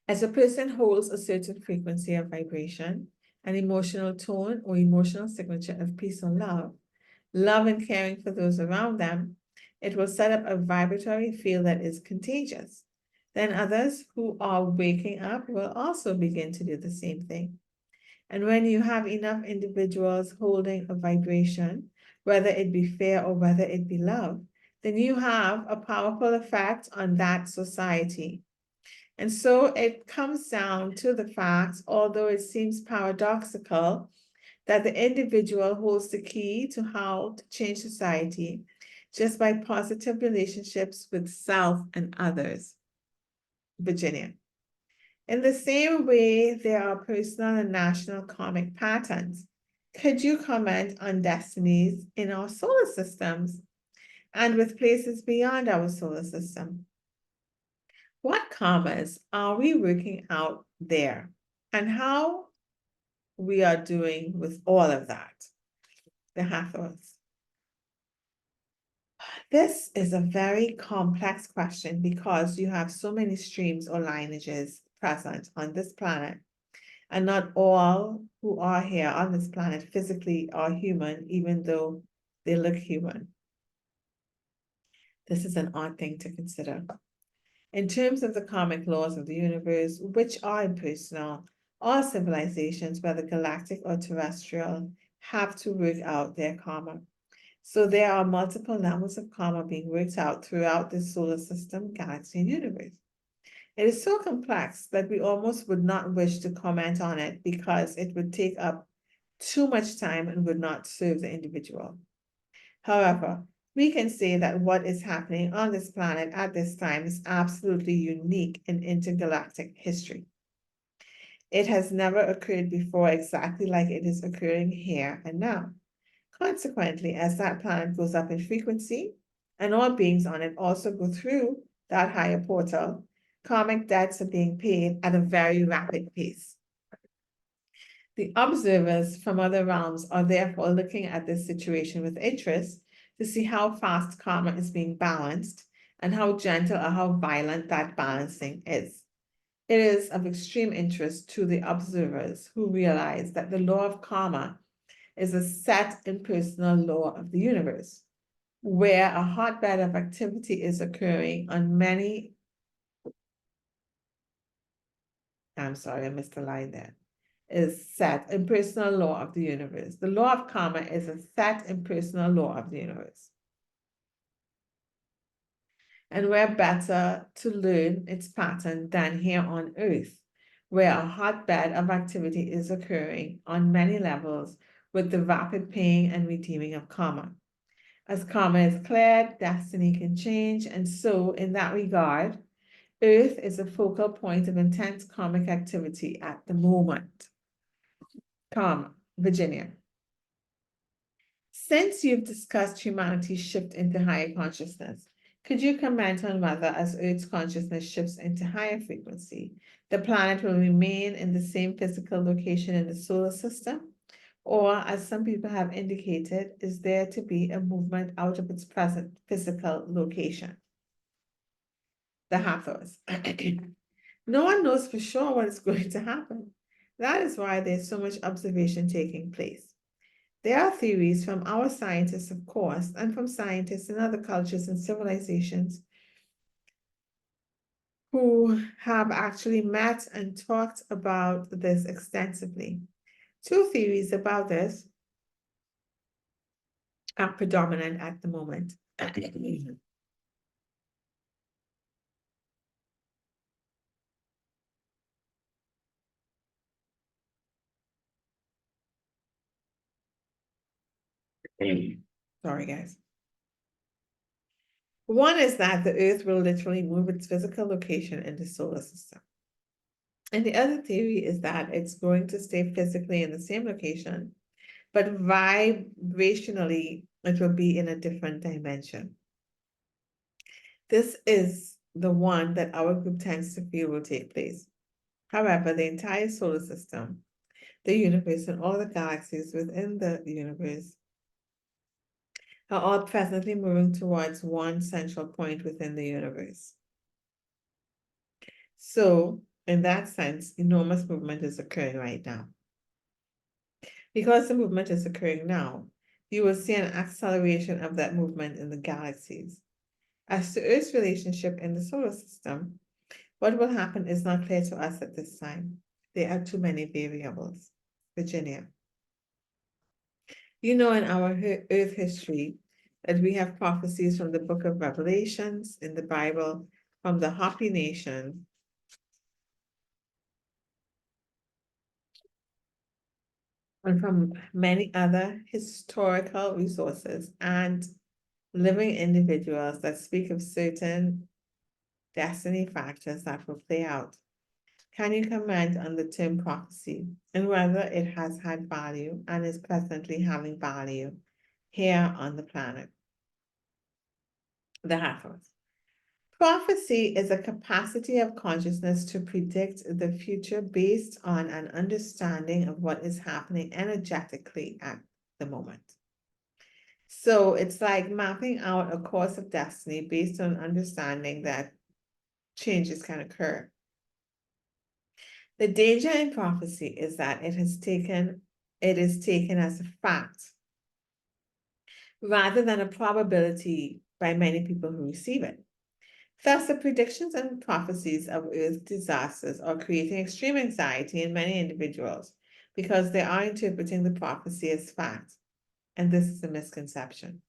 As a person holds a certain frequency of vibration, an emotional tone or emotional signature of peace or love and caring for those around them, it will set up a vibratory field that is contagious. Then others who are waking up will also begin to do the same thing. And when you have enough individuals holding a vibration, whether it be fear or whether it be love, then you have a powerful effect on that society. And so it comes down to the fact, although it seems paradoxical, that the individual holds the key to how to change society just by positive relationships with self and others. Virginia. In the same way, there are personal and national karmic patterns. Could you comment on destinies in our solar systems and with places beyond our solar system? What karmas are we working out there, and how we are doing with all of that? The Hathors. This is a very complex question because you have so many streams or lineages present on this planet, and not all who are here on this planet physically are human, even though they look human. This is an odd thing to consider. In terms of the karmic laws of the universe, which are impersonal, all civilizations, whether galactic or terrestrial, have to work out their karma. So there are multiple levels of karma being worked out throughout the solar system, galaxy, and universe. It is so complex that we almost would not wish to comment on it because it would take up too much time and would not serve the individual. However, we can say that what is happening on this planet at this time is absolutely unique in intergalactic history. It has never occurred before exactly like it is occurring here and now. Consequently, as that planet goes up in frequency, and all beings on it also go through that higher portal, karmic debts are being paid at a very rapid pace. The observers from other realms are therefore looking at this situation with interest to see how fast karma is being balanced and how gentle or how violent that balancing is. It is of extreme interest to the observers who realize that the law of karma is a set impersonal law of the universe, where a hotbed of activity is occurring on many. I'm sorry, I missed the line there. Is set impersonal law of the universe. The law of karma is a set impersonal law of the universe. And we're better to learn its pattern than here on Earth, where a hotbed of activity is occurring on many levels with the rapid paying and redeeming of karma. As karma is cleared, destiny can change, and so, in that regard, Earth is a focal point of intense karmic activity at the moment. Karma, Virginia. Since you've discussed humanity's shift into higher consciousness, could you comment on whether, as Earth's consciousness shifts into higher frequency, the planet will remain in the same physical location in the solar system? Or, as some people have indicated, is there to be a movement out of its present physical location? The Hathors. No one knows for sure what is going to happen. That is why there's so much observation taking place. There are theories from our scientists, of course, and from scientists in other cultures and civilizations who have actually met and talked about this extensively. Two theories about this are predominant at the moment. Sorry, guys. One is that the Earth will literally move its physical location in the solar system. And the other theory is that it's going to stay physically in the same location, but vibrationally, it will be in a different dimension. This is the one that our group tends to feel will take place. However, the entire solar system, the universe, and all the galaxies within the universe are all presently moving towards one central point within the universe. So, in that sense, enormous movement is occurring right now. Because the movement is occurring now, you will see an acceleration of that movement in the galaxies. As to Earth's relationship in the solar system, what will happen is not clear to us at this time. There are too many variables. Virginia. You know, in our Earth history, that we have prophecies from the book of Revelations in the Bible, from the Hopi Nation, and from many other historical resources and living individuals that speak of certain destiny factors that will play out. Can you comment on the term prophecy and whether it has had value and is presently having value here on the planet? The Hathors. Prophecy is a capacity of consciousness to predict the future based on an understanding of what is happening energetically at the moment. So it's like mapping out a course of destiny based on understanding that changes can occur. The danger in prophecy is that it is taken as a fact rather than a probability by many people who receive it. Thus, the predictions and prophecies of earth disasters are creating extreme anxiety in many individuals because they are interpreting the prophecy as fact, and this is a misconception.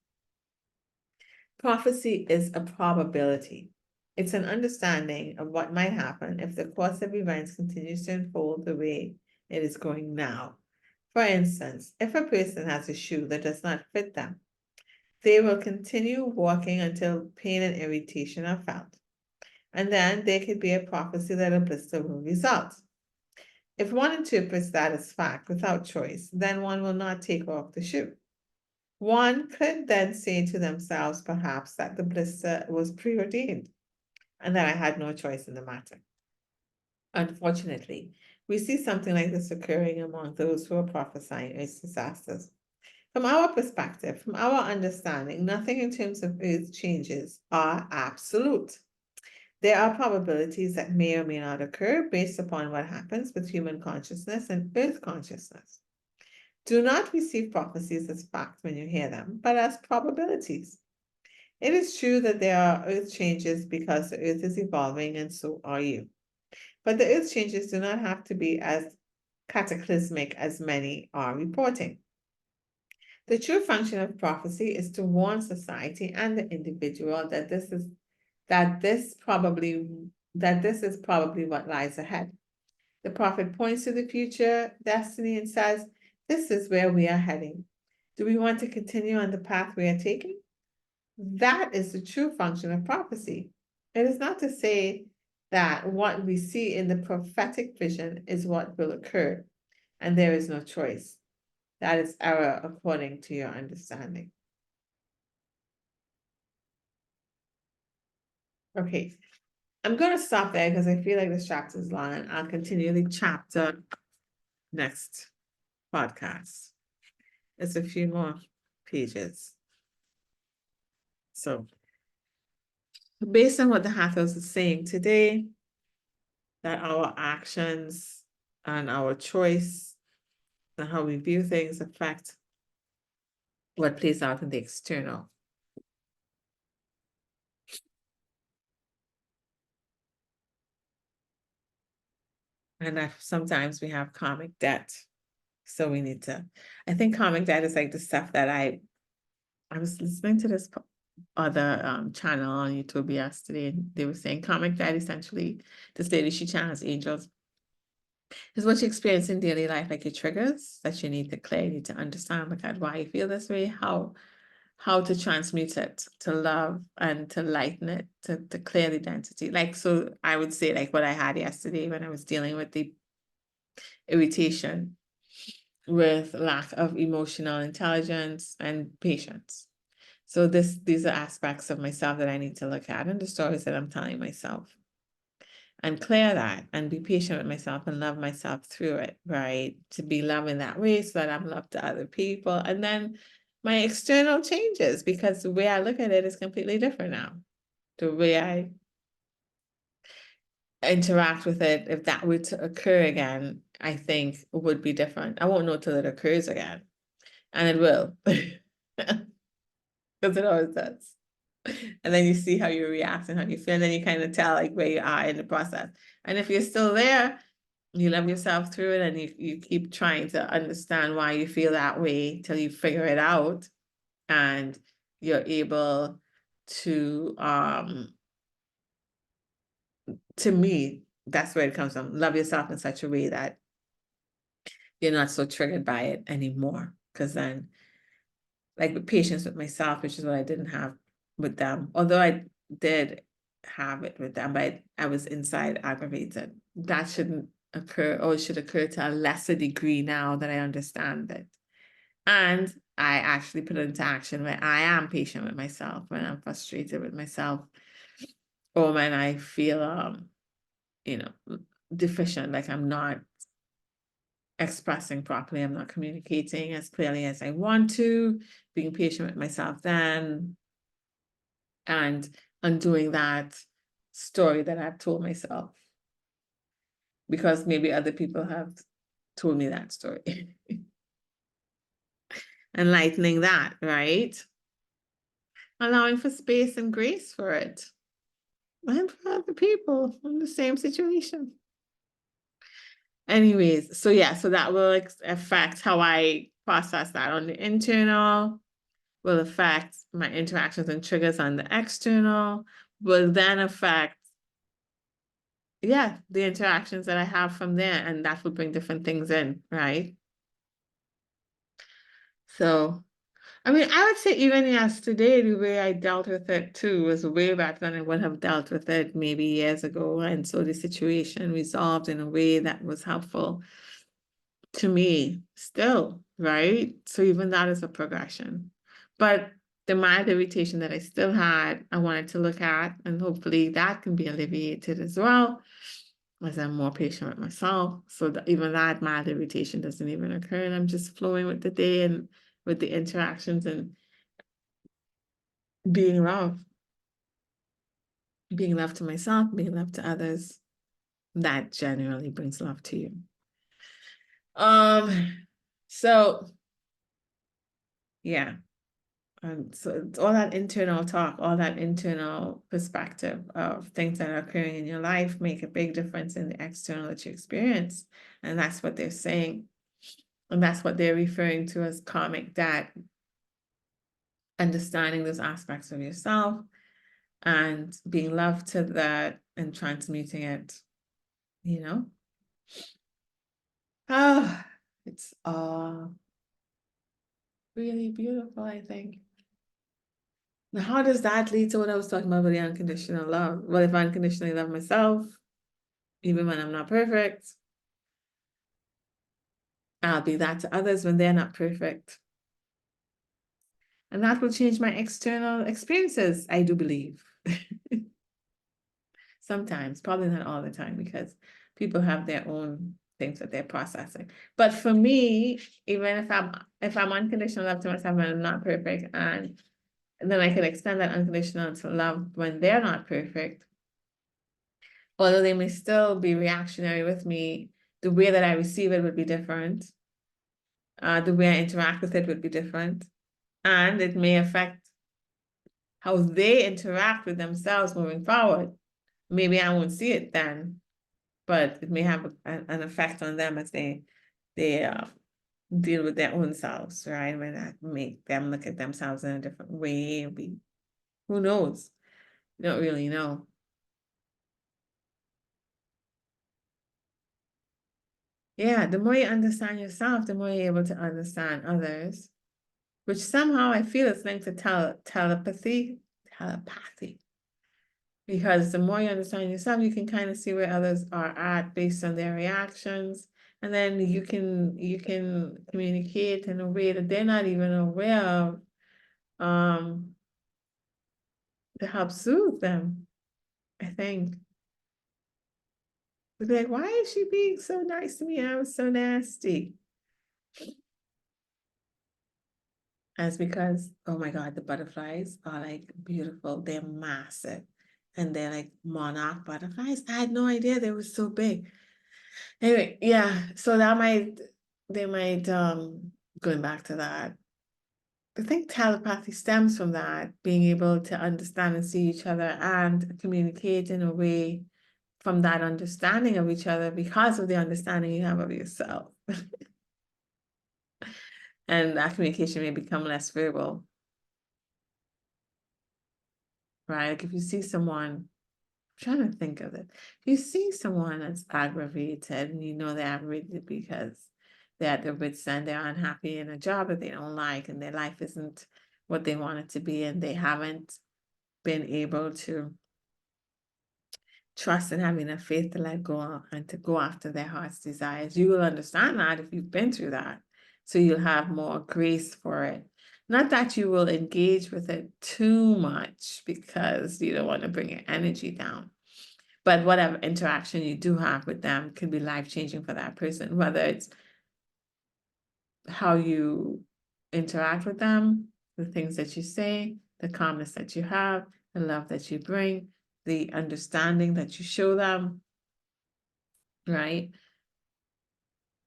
Prophecy is a probability. It's an understanding of what might happen if the course of events continues to unfold the way it is going now. For instance, if a person has a shoe that does not fit them, they will continue walking until pain and irritation are felt. And then there could be a prophecy that a blister will result. If one interprets that as fact without choice, then one will not take off the shoe. One could then say to themselves, perhaps, that the blister was preordained and that I had no choice in the matter. Unfortunately, we see something like this occurring among those who are prophesying earth disasters. From our perspective, from our understanding, nothing in terms of earth changes are absolute. There are probabilities that may or may not occur based upon what happens with human consciousness and earth consciousness. Do not receive prophecies as fact when you hear them, but as probabilities. It is true that there are earth changes because the earth is evolving and so are you. But the earth changes do not have to be as cataclysmic as many are reporting. The true function of prophecy is to warn society and the individual that this is probably what lies ahead. The prophet points to the future destiny and says, this is where we are heading. Do we want to continue on the path we are taking? That is the true function of prophecy. It is not to say that what we see in the prophetic vision is what will occur, and there is no choice. That is error according to your understanding. Okay, I'm going to stop there because I feel like this chapter is long, and I'll continue the chapter next podcast. It's a few more pages. So, based on what the Hathors is saying today, that our actions and our choice and how we view things affect what plays out in the external. And that sometimes we have karmic debt. So we need to, I think karmic debt is like the stuff that I was listening to this other channel on YouTube yesterday, and they were saying karmic debt essentially, this lady, she channels angels. Is what you experience in daily life, like your triggers that you need to clear, you need to understand, look at why you feel this way, how to transmute it to love and to lighten it, to clear the identity. Like, so I would say like what I had yesterday when I was dealing with the irritation with lack of emotional intelligence and patience. So these are aspects of myself that I need to look at, and the stories that I'm telling myself, and clear that and be patient with myself and love myself through it, right? To be loving that way so that I'm loved to other people. And then my external changes because the way I look at it is completely different now. The way I interact with it, if that were to occur again, I think would be different. I won't know till it occurs again. And it will. Because it always does. And then you see how you react and how you feel, and then you kind of tell like where you are in the process. And if you're still there, you love yourself through it, and you keep trying to understand why you feel that way till you figure it out, and you're able to me, that's where it comes from. Love yourself in such a way that you're not so triggered by it anymore. Because then, like with patience with myself, which is what I didn't have with them, although I did have it with them, but I was inside aggravated. That shouldn't occur, or it should occur to a lesser degree now that I understand it. And I actually put it into action where I am patient with myself when I'm frustrated with myself. or when I feel, you know, deficient, like I'm not expressing properly, I'm not communicating as clearly as I want to, being patient with myself then, and undoing that story that I've told myself, because maybe other people have told me that story. Enlightening that, right? Allowing for space and grace for it. And for other people in the same situation. Anyways, so yeah, so that will affect how I process that on the internal, will affect my interactions and triggers on the external, will then affect, yeah, the interactions that I have from there, and that will bring different things in, right? So, I mean, I would say even yesterday, the way I dealt with it too was way better than I would have dealt with it maybe years ago. And so the situation resolved in a way that was helpful to me still, right? So even that is a progression. But the mild irritation that I still had, I wanted to look at, and hopefully that can be alleviated as well as I'm more patient with myself. So that even that mild irritation doesn't even occur, and I'm just flowing with the day and with the interactions and being love, being love to myself, being love to others. That generally brings love to you. So yeah. So it's all that internal talk, all that internal perspective of things that are occurring in your life make a big difference in the external that you experience. And that's what they're saying. And that's what they're referring to as karmic debt. Understanding those aspects of yourself and being loved to that and transmuting it, you know? Oh, it's really beautiful, I think. Now, how does that lead to what I was talking about with the unconditional love? Well, if I unconditionally love myself, even when I'm not perfect, I'll be that to others when they're not perfect. And that will change my external experiences, I do believe. Sometimes, probably not all the time, because people have their own things that they're processing. But for me, even if I'm unconditional love to myself and I'm not perfect, and then I can extend that unconditional to love when they're not perfect, although they may still be reactionary with me, the way that I receive it would be different. The way I interact with it would be different. And it may affect how they interact with themselves moving forward. Maybe I won't see it then, but it may have an effect on them as they deal with their own selves, right? When that make them look at themselves in a different way. Who knows? You don't really know. Yeah, the more you understand yourself, the more you're able to understand others, which somehow I feel is linked to telepathy. Because the more you understand yourself, you can kind of see where others are at based on their reactions. And then you can communicate in a way that they're not even aware of, um, to help soothe them, I think. But like, why is she being so nice to me? I was so nasty. That's because, oh my God, the butterflies are like beautiful. They're massive. And they're like monarch butterflies. I had no idea they were so big. Anyway, yeah, so they might, going back to that, I think telepathy stems from that, being able to understand and see each other and communicate in a way from that understanding of each other because of the understanding you have of yourself. And that communication may become less verbal, right? Like if you see someone, I'm trying to think of it. If you see someone that's aggravated and you know they're aggravated because they're at their wits' end, they're unhappy in a job that they don't like, and their life isn't what they want it to be, and they haven't been able to trust and have enough faith to let go and to go after their heart's desires. You will understand that if you've been through that. So you'll have more grace for it. Not that you will engage with it too much because you don't want to bring your energy down. But whatever interaction you do have with them can be life-changing for that person, whether it's how you interact with them, the things that you say, the calmness that you have, the love that you bring, the understanding that you show them, right?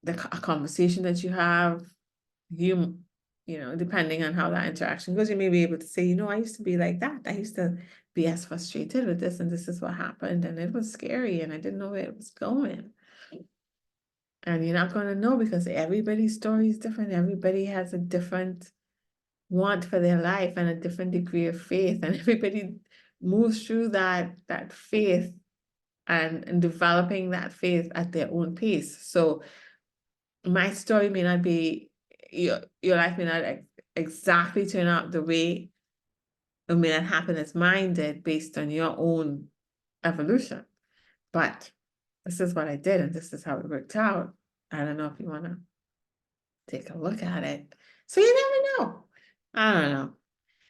A conversation that you have, you know, depending on how that interaction goes, you may be able to say, you know, I used to be like that. I used to be as frustrated with this, and this is what happened, and it was scary, and I didn't know where it was going. And you're not going to know because everybody's story is different. Everybody has a different want for their life and a different degree of faith, and everybody moves through that faith and developing that faith at their own pace. So my story may not be, your life may not exactly turn out the way it may not happen as mine did based on your own evolution. But this is what I did, and this is how it worked out. I don't know if you want to take a look at it. So you never know. I don't know.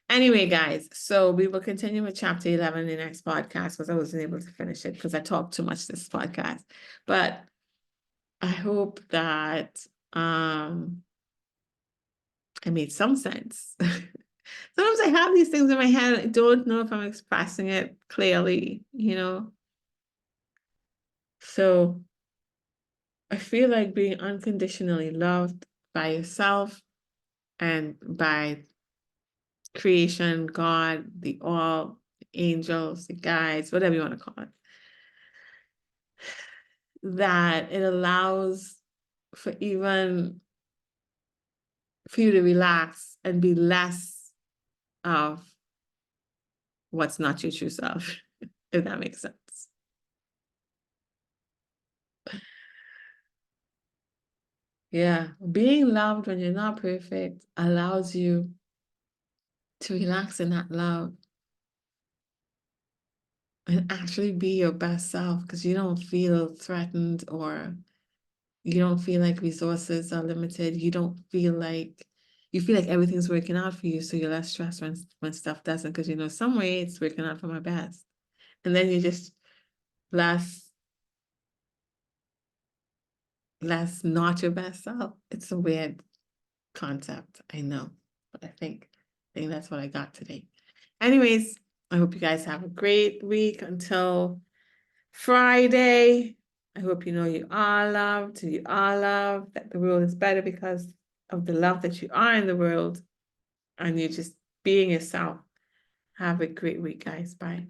Anyway, guys, so we will continue with chapter 11 in the next podcast because I wasn't able to finish it because I talked too much this podcast. But I hope that it made some sense. Sometimes I have these things in my head. I don't know if I'm expressing it clearly, you know. So I feel like being unconditionally loved by yourself and by creation, God, the all, the angels, the guides, whatever you want to call it, that it allows for even for you to relax and be less of what's not your true self, if that makes sense. Yeah, being loved when you're not perfect allows you to relax in that love and actually be your best self because you don't feel threatened or you don't feel like resources are limited. You feel like everything's working out for you, so you're less stressed when stuff doesn't, because you know some way it's working out for my best. And then you're just less not your best self. It's a weird concept, I know, but I think that's what I got today. Anyways, I hope you guys have a great week until Friday. I hope you know you are loved, you are loved, that the world is better because of the love that you are in the world, and you're just being yourself. Have a great week, guys. Bye.